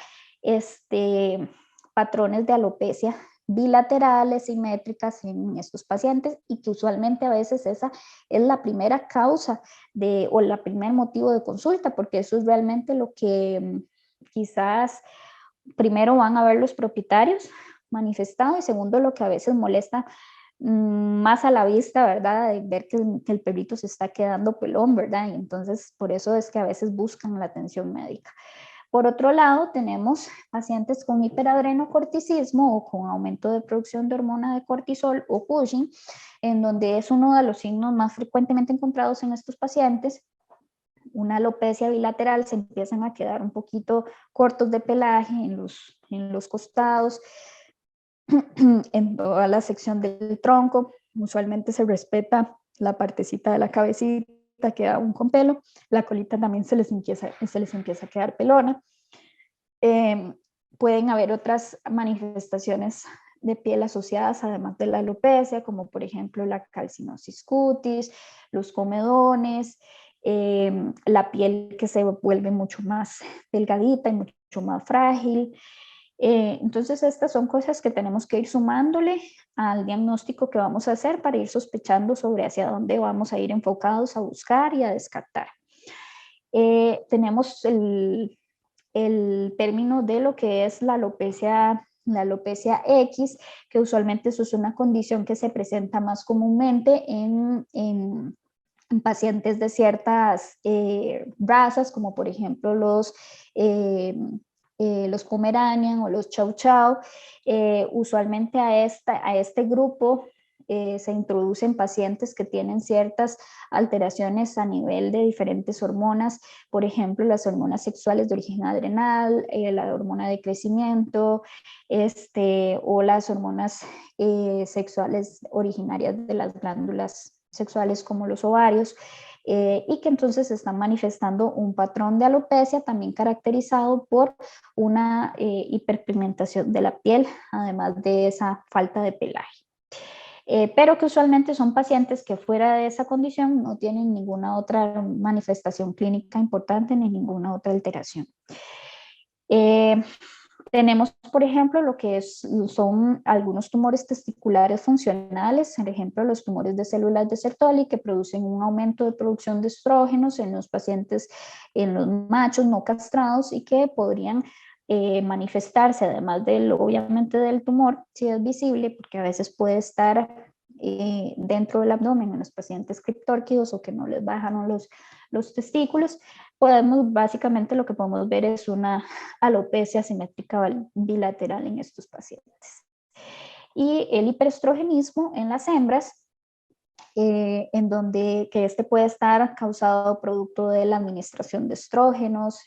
patrones de alopecia bilaterales, simétricas en estos pacientes, y que usualmente a veces esa es la primera causa o el primer motivo de consulta, porque eso es realmente lo que quizás primero van a ver los propietarios manifestado, y segundo lo que a veces molesta más a la vista, ¿verdad? De ver que el perrito se está quedando pelón, ¿verdad? Y entonces por eso es que a veces buscan la atención médica. Por otro lado, tenemos pacientes con hiperadrenocorticismo o con aumento de producción de hormona de cortisol o Cushing, en donde es uno de los signos más frecuentemente encontrados en estos pacientes. una alopecia bilateral, se empiezan a quedar un poquito cortos de pelaje en los costados, en toda la sección del tronco. Usualmente se respeta la partecita de la cabecita, queda aún con pelo. La colita también se les empieza a quedar pelona. Pueden haber otras manifestaciones de piel asociadas, además de la alopecia, como por ejemplo la calcinosis cutis, los comedones, la piel que se vuelve mucho más delgadita y mucho más frágil. Entonces estas son cosas que tenemos que ir sumándole al diagnóstico que vamos a hacer para ir sospechando sobre hacia dónde vamos a ir enfocados a buscar y a descartar. Tenemos el término de lo que es la alopecia X, que usualmente eso es una condición que se presenta más comúnmente en pacientes de ciertas razas, como por ejemplo los Pomeranian o los Chow Chow. Usualmente a este grupo se introducen pacientes que tienen ciertas alteraciones a nivel de diferentes hormonas, por ejemplo, las hormonas sexuales de origen adrenal, la hormona de crecimiento, o las hormonas sexuales originarias de las glándulas sexuales como los ovarios, y que entonces están manifestando un patrón de alopecia también caracterizado por una hiperpigmentación de la piel, además de esa falta de pelaje. Pero que usualmente son pacientes que fuera de esa condición no tienen ninguna otra manifestación clínica importante ni ninguna otra alteración. Tenemos, por ejemplo, lo que son algunos tumores testiculares funcionales, por ejemplo, los tumores de células de Sertoli, que producen un aumento de producción de estrógenos en los pacientes, en los machos no castrados, y que podrían manifestarse, además obviamente del tumor, si es visible, porque a veces puede estar dentro del abdomen en los pacientes criptórquidos o que no les bajan los testículos. Básicamente lo que podemos ver es una alopecia simétrica bilateral en estos pacientes. Y el hiperestrogenismo en las hembras, en donde que puede estar causado producto de la administración de estrógenos,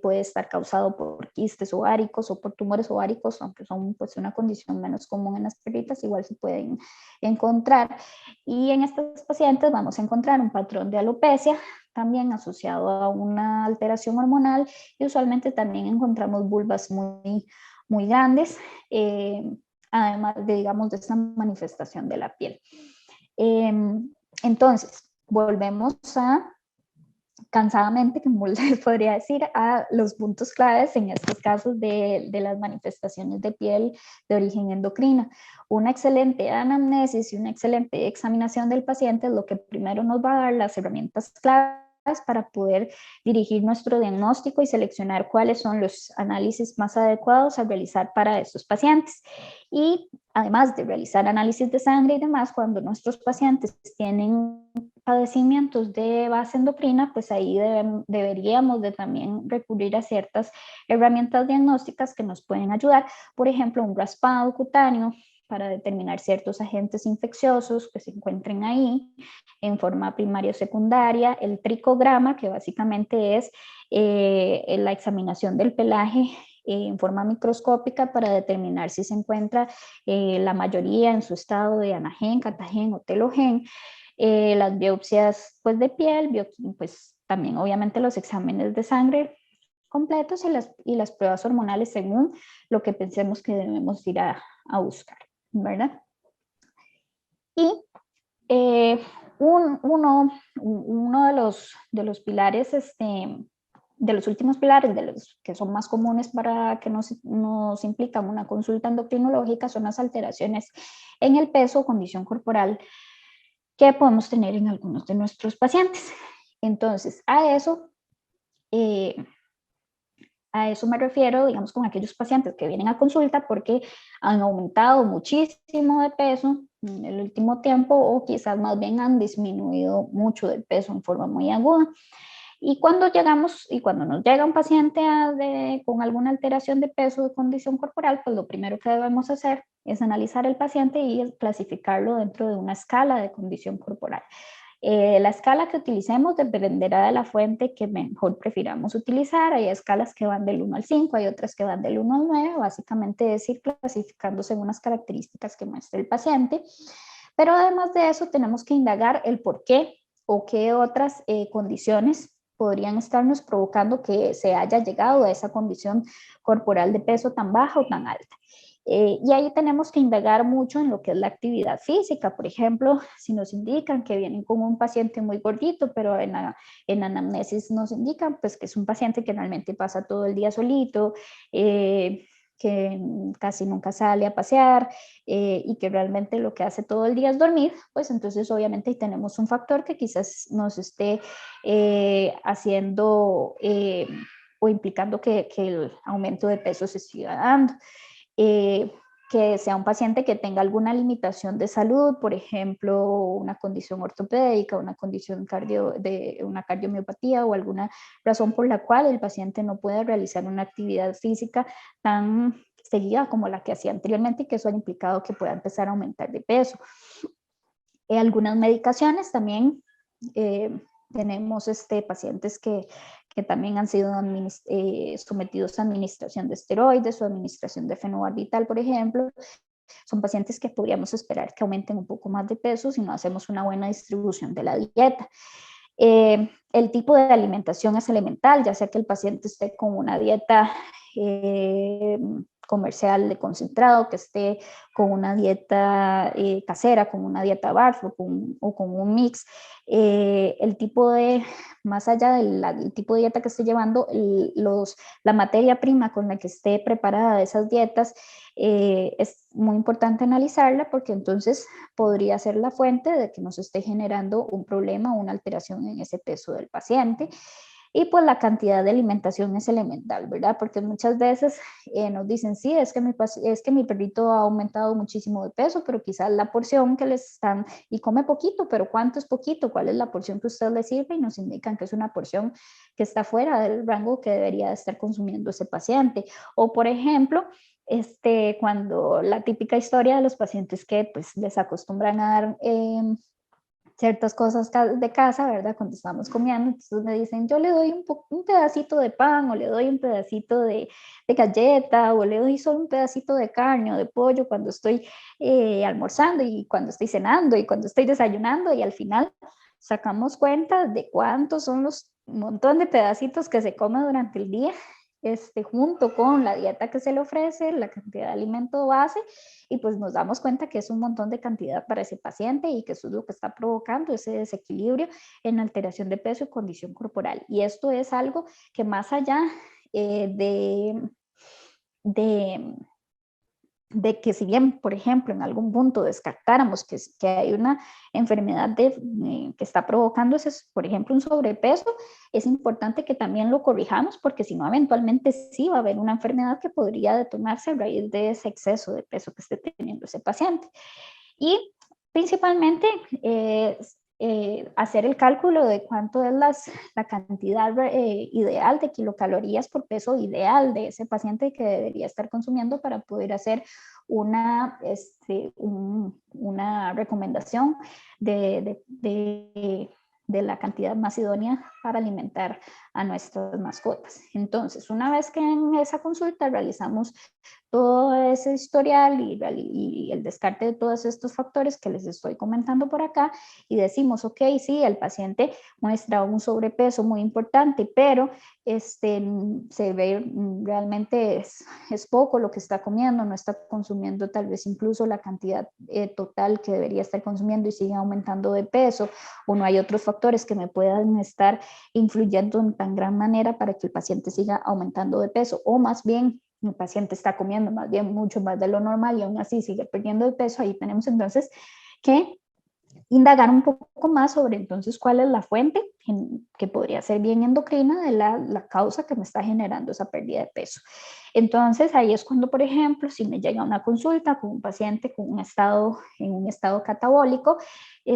puede estar causado por quistes ováricos o por tumores ováricos, aunque son pues una condición menos común en las perritas, igual se pueden encontrar. Y en estos pacientes vamos a encontrar un patrón de alopecia, también asociado a una alteración hormonal, y usualmente también encontramos vulvas muy grandes, además de, digamos, de esta manifestación de la piel. Entonces, volvemos cansadamente, como les podría decir, a los puntos claves en estos casos de las manifestaciones de piel de origen endocrina. Una excelente anamnesis y una excelente examinación del paciente es lo que primero nos va a dar las herramientas claves para poder dirigir nuestro diagnóstico y seleccionar cuáles son los análisis más adecuados a realizar para estos pacientes. Y además de realizar análisis de sangre y demás, cuando nuestros pacientes tienen padecimientos de base endocrina, pues ahí deberíamos de también recurrir a ciertas herramientas diagnósticas que nos pueden ayudar. Por ejemplo, un raspado cutáneo para determinar ciertos agentes infecciosos que se encuentren ahí en forma primaria o secundaria, el tricograma, que básicamente es la examinación del pelaje en forma microscópica para determinar si se encuentra la mayoría en su estado de anagen, catagen o telogen, las biopsias pues, de piel, pues también obviamente los exámenes de sangre completos y las pruebas hormonales según lo que pensemos que debemos ir a buscar, ¿verdad? Y uno de los pilares, de los últimos pilares, de los que son más comunes para que nos implican una consulta endocrinológica, son las alteraciones en el peso o condición corporal que podemos tener en algunos de nuestros pacientes. Entonces, a eso me refiero, digamos, con aquellos pacientes que vienen a consulta porque han aumentado muchísimo de peso en el último tiempo o quizás más bien han disminuido mucho de peso en forma muy aguda. Y cuando nos llega un paciente con alguna alteración de peso o de condición corporal, pues lo primero que debemos hacer es analizar el paciente y clasificarlo dentro de una escala de condición corporal. La escala que utilicemos dependerá de la fuente que mejor prefiramos utilizar. Hay escalas que van del 1 al 5, hay otras que van del 1 al 9, básicamente es ir clasificando según las características que muestra el paciente. Pero además de eso tenemos que indagar el por qué o qué otras condiciones podrían estarnos provocando que se haya llegado a esa condición corporal de peso tan baja o tan alta. Y ahí tenemos que indagar mucho en lo que es la actividad física. Por ejemplo, si nos indican que vienen con un paciente muy gordito, pero en anamnesis nos indican pues, que es un paciente que realmente pasa todo el día solito, que casi nunca sale a pasear y que realmente lo que hace todo el día es dormir, pues entonces obviamente tenemos un factor que quizás nos esté haciendo o implicando que el aumento de peso se siga dando. Que sea un paciente que tenga alguna limitación de salud, por ejemplo, una condición ortopédica, una condición una cardiomiopatía o alguna razón por la cual el paciente no puede realizar una actividad física tan seguida como la que hacía anteriormente y que eso ha implicado que pueda empezar a aumentar de peso. Algunas medicaciones también tenemos pacientes que también han sido sometidos a administración de esteroides o administración de fenobarbital, por ejemplo. Son pacientes que podríamos esperar que aumenten un poco más de peso si no hacemos una buena distribución de la dieta. El tipo de alimentación es elemental, ya sea que el paciente esté con una dieta comercial de concentrado, que esté con una dieta casera, con una dieta BARF o con un mix. El tipo de, más allá del tipo de dieta que esté llevando, la materia prima con la que esté preparada esas dietas, es muy importante analizarla porque entonces podría ser la fuente de que nos esté generando un problema o una alteración en ese peso del paciente. Y pues la cantidad de alimentación es elemental, ¿verdad? Porque muchas veces nos dicen, sí, es que mi perrito ha aumentado muchísimo de peso, pero quizás la porción que les están, y come poquito, pero ¿cuánto es poquito? ¿Cuál es la porción que usted le sirve? Y nos indican que es una porción que está fuera del rango que debería estar consumiendo ese paciente. O por ejemplo, cuando la típica historia de los pacientes que pues les acostumbran a dar ciertas cosas de casa, ¿verdad? Cuando estamos comiendo, entonces me dicen, yo le doy un pedacito de pan o le doy un pedacito de galleta o le doy solo un pedacito de carne o de pollo cuando estoy almorzando y cuando estoy cenando y cuando estoy desayunando y al final sacamos cuenta de cuántos son los montón de pedacitos que se come durante el día, junto con la dieta que se le ofrece, la cantidad de alimento base, y pues nos damos cuenta que es un montón de cantidad para ese paciente y que eso es lo que está provocando ese desequilibrio en alteración de peso y condición corporal. Y esto es algo que más allá de que si bien, por ejemplo, en algún punto descartáramos que hay una enfermedad que está provocando ese, por ejemplo, un sobrepeso, es importante que también lo corrijamos porque si no, eventualmente sí va a haber una enfermedad que podría detonarse a raíz de ese exceso de peso que esté teniendo ese paciente. Y principalmente hacer el cálculo de cuánto es la cantidad ideal de kilocalorías por peso ideal de ese paciente que debería estar consumiendo para poder hacer una recomendación de la cantidad más idónea para alimentar a nuestras mascotas. Entonces, una vez que en esa consulta realizamos todo ese historial y el descarte de todos estos factores que les estoy comentando por acá y decimos, ok, sí, el paciente muestra un sobrepeso muy importante, pero se ve realmente es poco lo que está comiendo, no está consumiendo tal vez incluso la cantidad total que debería estar consumiendo y sigue aumentando de peso, o no hay otros factores que me puedan estar influyendo en tan gran manera para que el paciente siga aumentando de peso, o más bien el paciente está comiendo más bien mucho más de lo normal y aún así sigue perdiendo de peso, ahí tenemos entonces que indagar un poco más sobre entonces cuál es la fuente que podría ser bien endocrina de la causa que me está generando esa pérdida de peso. Entonces ahí es cuando, por ejemplo, si me llega una consulta con un paciente con en un estado catabólico,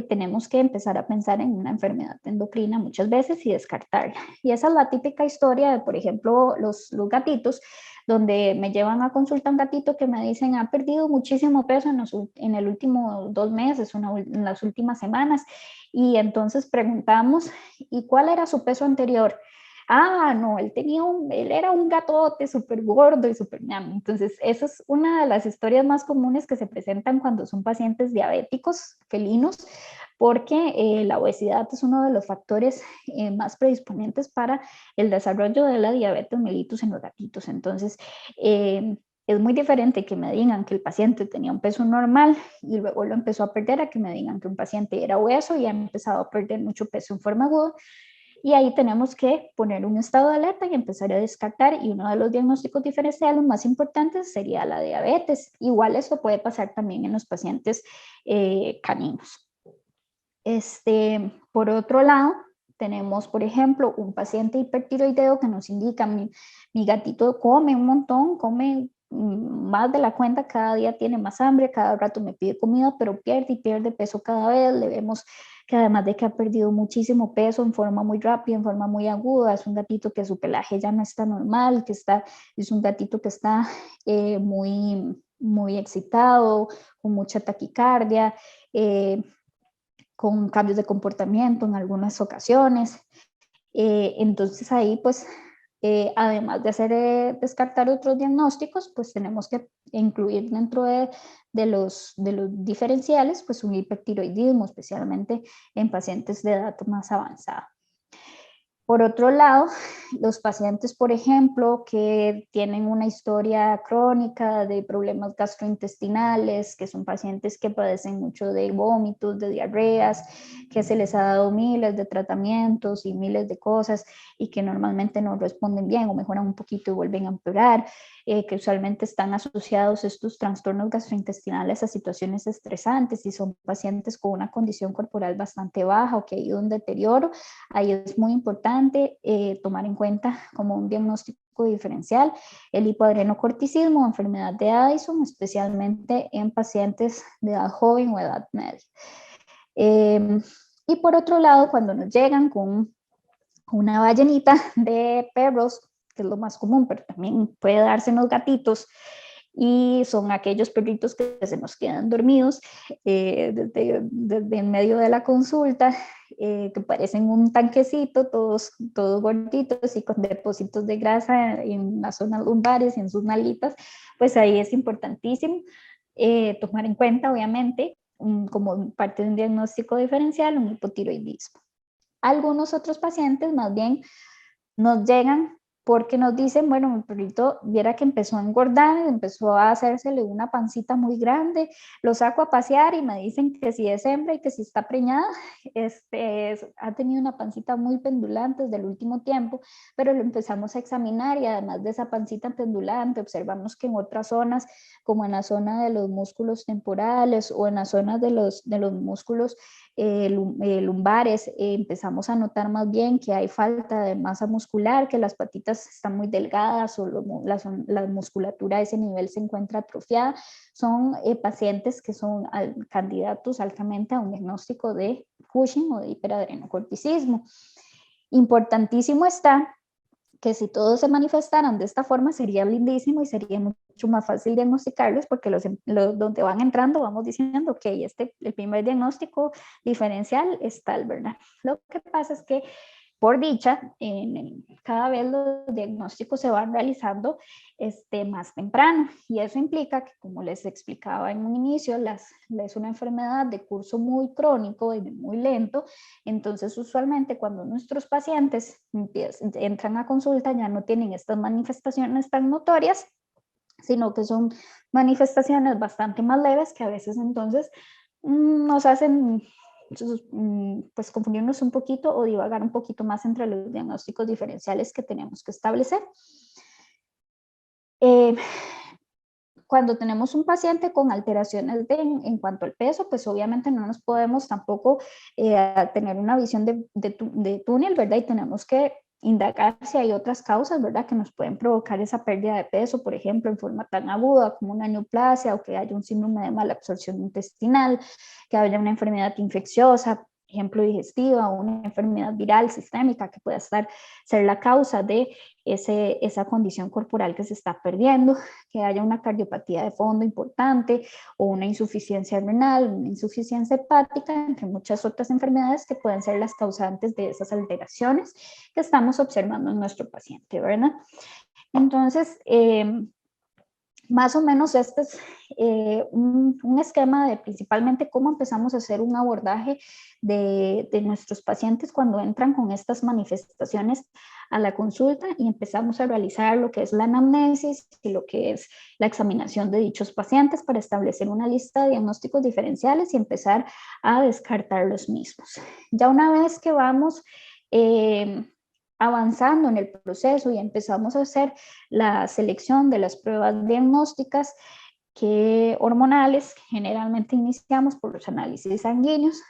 tenemos que empezar a pensar en una enfermedad endocrina muchas veces y descartarla. Y esa es la típica historia de, por ejemplo, los gatitos. donde me llevan a consulta un gatito que me dicen ha perdido muchísimo peso en el último 2 meses, en las últimas semanas, y entonces preguntamos, ¿y cuál era su peso anterior? Ah, no, él era un gatote súper gordo y súper ñam. Entonces, esa es una de las historias más comunes que se presentan cuando son pacientes diabéticos felinos, porque la obesidad es uno de los factores más predisponentes para el desarrollo de la diabetes mellitus en los gatitos. Entonces, es muy diferente que me digan que el paciente tenía un peso normal y luego lo empezó a perder, a que me digan que un paciente era obeso y ha empezado a perder mucho peso en forma aguda. Y ahí tenemos que poner un estado de alerta y empezar a descartar, y uno de los diagnósticos diferenciales más importantes sería la diabetes. Igual eso puede pasar también en los pacientes caninos. Por otro lado, tenemos, por ejemplo, un paciente hipertiroideo que nos indica, mi gatito come un montón, come más de la cuenta, cada día tiene más hambre, cada rato me pide comida, pero pierde y pierde peso cada vez. Le vemos que además de que ha perdido muchísimo peso en forma muy rápida, en forma muy aguda, es un gatito que su pelaje ya no está normal, es un gatito que está muy excitado, con mucha taquicardia, con cambios de comportamiento en algunas ocasiones. Entonces ahí pues además de descartar otros diagnósticos, pues tenemos que incluir dentro de los diferenciales pues un hipertiroidismo, especialmente en pacientes de edad más avanzada. Por otro lado, los pacientes, por ejemplo, que tienen una historia crónica de problemas gastrointestinales, que son pacientes que padecen mucho de vómitos, de diarreas, que se les ha dado miles de tratamientos y miles de cosas y que normalmente no responden bien o mejoran un poquito y vuelven a empeorar, que usualmente están asociados estos trastornos gastrointestinales a situaciones estresantes y son pacientes con una condición corporal bastante baja o que ha ido en deterioro. Ahí es muy importante tomar en cuenta como un diagnóstico diferencial el hipoadrenocorticismo o enfermedad de Addison, especialmente en pacientes de edad joven o edad media. Y por otro lado, cuando nos llegan con una ballenita de perros, que es lo más común, pero también puede darse en los gatitos, y son aquellos perritos que se nos quedan dormidos desde en medio de la consulta, que parecen un tanquecito, todos gorditos y con depósitos de grasa en las zonas lumbares y en sus nalitas. Pues ahí es importantísimo tomar en cuenta, obviamente, como parte de un diagnóstico diferencial, un hipotiroidismo. Algunos otros pacientes más bien nos llegan porque nos dicen, bueno, mi perrito viera que empezó a engordar, empezó a hacérsele una pancita muy grande, lo saco a pasear y me dicen que si es hembra y que si está preñada, ha tenido una pancita muy pendulante desde el último tiempo, pero lo empezamos a examinar y además de esa pancita pendulante, observamos que en otras zonas, como en la zona de los músculos temporales o en las zonas de los músculos lumbares, empezamos a notar más bien que hay falta de masa muscular, que las patitas están muy delgadas o la musculatura a ese nivel se encuentra atrofiada. Son pacientes que son candidatos altamente a un diagnóstico de Cushing o de hiperadrenocorticismo. Importantísimo está que si todos se manifestaran de esta forma sería lindísimo y sería mucho más fácil diagnosticarlos, porque donde van entrando vamos diciendo, ok, el primer diagnóstico diferencial es tal, ¿verdad? Lo que pasa es que por dicha, cada vez los diagnósticos se van realizando más temprano, y eso implica que, como les explicaba en un inicio, es una enfermedad de curso muy crónico y muy lento. Entonces usualmente cuando nuestros pacientes entran a consulta ya no tienen estas manifestaciones tan notorias, sino que son manifestaciones bastante más leves que a veces entonces nos hacen pues confundirnos un poquito o divagar un poquito más entre los diagnósticos diferenciales que tenemos que establecer. Cuando tenemos un paciente con alteraciones en cuanto al peso, pues obviamente no nos podemos tampoco tener una visión de túnel, ¿verdad? Y tenemos que indagar si hay otras causas, ¿verdad?, que nos pueden provocar esa pérdida de peso, por ejemplo, en forma tan aguda como una neoplasia, o que haya un síndrome de mala absorción intestinal, que haya una enfermedad infecciosa, ejemplo, digestiva o una enfermedad viral sistémica que pueda ser la causa de esa condición corporal que se está perdiendo, que haya una cardiopatía de fondo importante o una insuficiencia renal, una insuficiencia hepática, entre muchas otras enfermedades que pueden ser las causantes de esas alteraciones que estamos observando en nuestro paciente, ¿verdad? Entonces, más o menos este es un esquema de principalmente cómo empezamos a hacer un abordaje de nuestros pacientes cuando entran con estas manifestaciones a la consulta y empezamos a realizar lo que es la anamnesis y lo que es la examinación de dichos pacientes para establecer una lista de diagnósticos diferenciales y empezar a descartar los mismos. Ya una vez que vamos avanzando en el proceso y empezamos a hacer la selección de las pruebas diagnósticas hormonales, generalmente iniciamos por los análisis sanguíneos.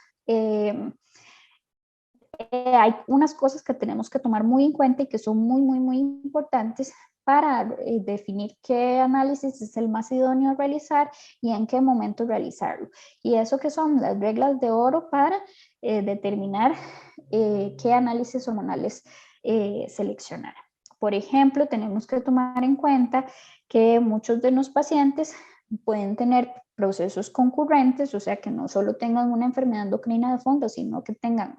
Hay unas cosas que tenemos que tomar muy en cuenta y que son muy importantes para definir qué análisis es el más idóneo a realizar y en qué momento realizarlo. Y eso que son las reglas de oro para determinar qué análisis hormonales seleccionar. Por ejemplo, tenemos que tomar en cuenta que muchos de los pacientes pueden tener procesos concurrentes, o sea, que no solo tengan una enfermedad endocrina de fondo, sino que tengan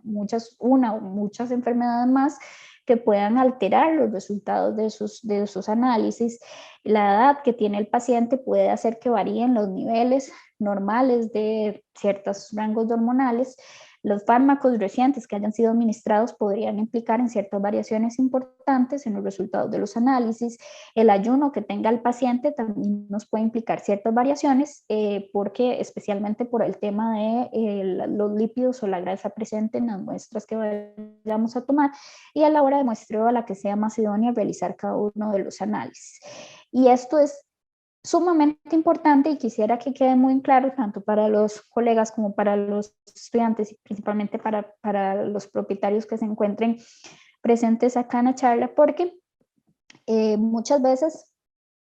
una o muchas enfermedades más que puedan alterar los resultados de sus análisis. La edad que tiene el paciente puede hacer que varíen los niveles normales de ciertos rangos hormonales. Los fármacos recientes que hayan sido administrados podrían implicar en ciertas variaciones importantes en los resultados de los análisis. El ayuno que tenga el paciente también nos puede implicar ciertas variaciones, porque especialmente por el tema de los lípidos o la grasa presente en las muestras que vayamos a tomar y a la hora de muestreo a la que sea más idónea realizar cada uno de los análisis. Y esto es sumamente importante y quisiera que quede muy claro tanto para los colegas como para los estudiantes y principalmente para los propietarios que se encuentren presentes acá en la charla, porque muchas veces,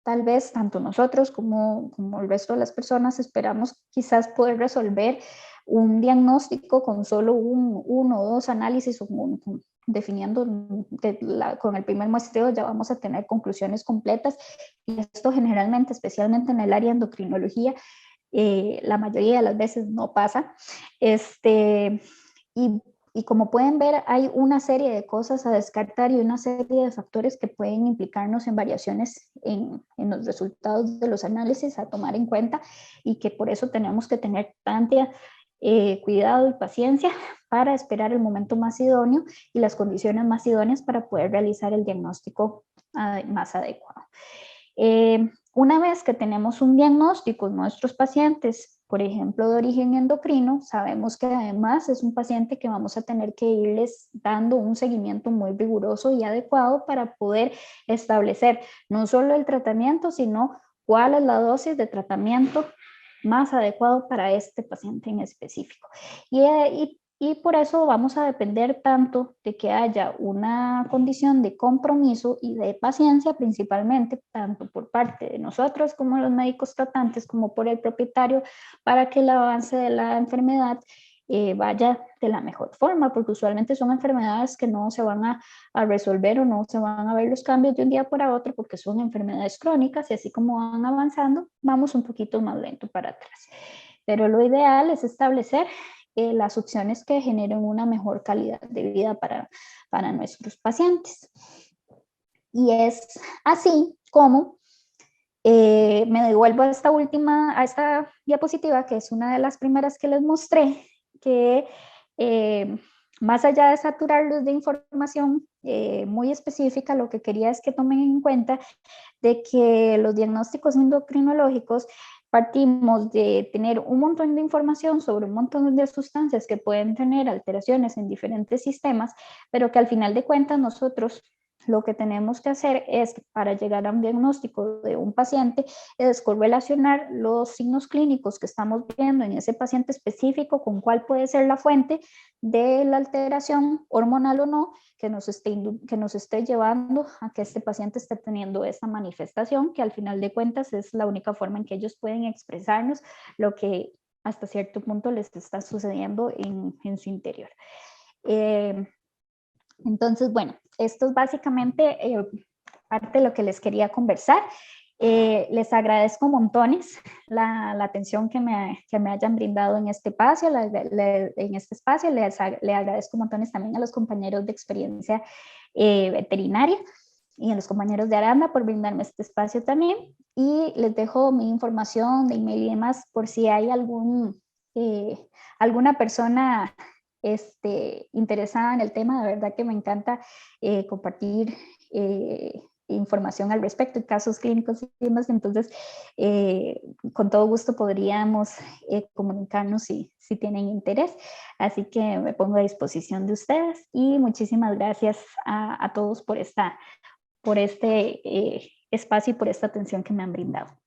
tal vez tanto nosotros como el resto de las personas esperamos quizás poder resolver un diagnóstico con solo uno o dos análisis o definiendo con el primer muestreo ya vamos a tener conclusiones completas y esto generalmente, especialmente en el área de endocrinología, la mayoría de las veces no pasa. Y como pueden ver, hay una serie de cosas a descartar y una serie de factores que pueden implicarnos en variaciones en los resultados de los análisis a tomar en cuenta y que por eso tenemos que tener tanto cuidado y paciencia para esperar el momento más idóneo y las condiciones más idóneas para poder realizar el diagnóstico más adecuado. Una vez que tenemos un diagnóstico en nuestros pacientes, por ejemplo, de origen endocrino, sabemos que además es un paciente que vamos a tener que irles dando un seguimiento muy riguroso y adecuado para poder establecer no solo el tratamiento, sino cuál es la dosis de tratamiento más adecuado para este paciente en específico. Y por eso vamos a depender tanto de que haya una condición de compromiso y de paciencia, principalmente tanto por parte de nosotros como los médicos tratantes, como por el propietario, para que el avance de la enfermedad vaya de la mejor forma, porque usualmente son enfermedades que no se van a resolver o no se van a ver los cambios de un día para otro, porque son enfermedades crónicas y así como van avanzando, vamos un poquito más lento para atrás. Pero lo ideal es establecer las opciones que generen una mejor calidad de vida para nuestros pacientes. Y es así como me devuelvo a esta diapositiva, que es una de las primeras que les mostré, que más allá de saturarlos de información muy específica, lo que quería es que tomen en cuenta de que los diagnósticos endocrinológicos partimos de tener un montón de información sobre un montón de sustancias que pueden tener alteraciones en diferentes sistemas, pero que al final de cuentas nosotros lo que tenemos que hacer es, para llegar a un diagnóstico de un paciente, es correlacionar los signos clínicos que estamos viendo en ese paciente específico con cuál puede ser la fuente de la alteración hormonal o no que nos esté llevando a que este paciente esté teniendo esta manifestación, que al final de cuentas es la única forma en que ellos pueden expresarnos lo que hasta cierto punto les está sucediendo en su interior. Entonces, bueno, esto es básicamente parte de lo que les quería conversar. Les agradezco montones la atención que me hayan brindado en este espacio. Le agradezco montones también a los compañeros de experiencia veterinaria y a los compañeros de Aranda por brindarme este espacio también. Y les dejo mi información de email y demás por si hay alguna persona interesada en el tema. De verdad que me encanta compartir información al respecto, y casos clínicos y demás. Entonces, con todo gusto podríamos comunicarnos si tienen interés. Así que me pongo a disposición de ustedes y muchísimas gracias a todos por este espacio y por esta atención que me han brindado.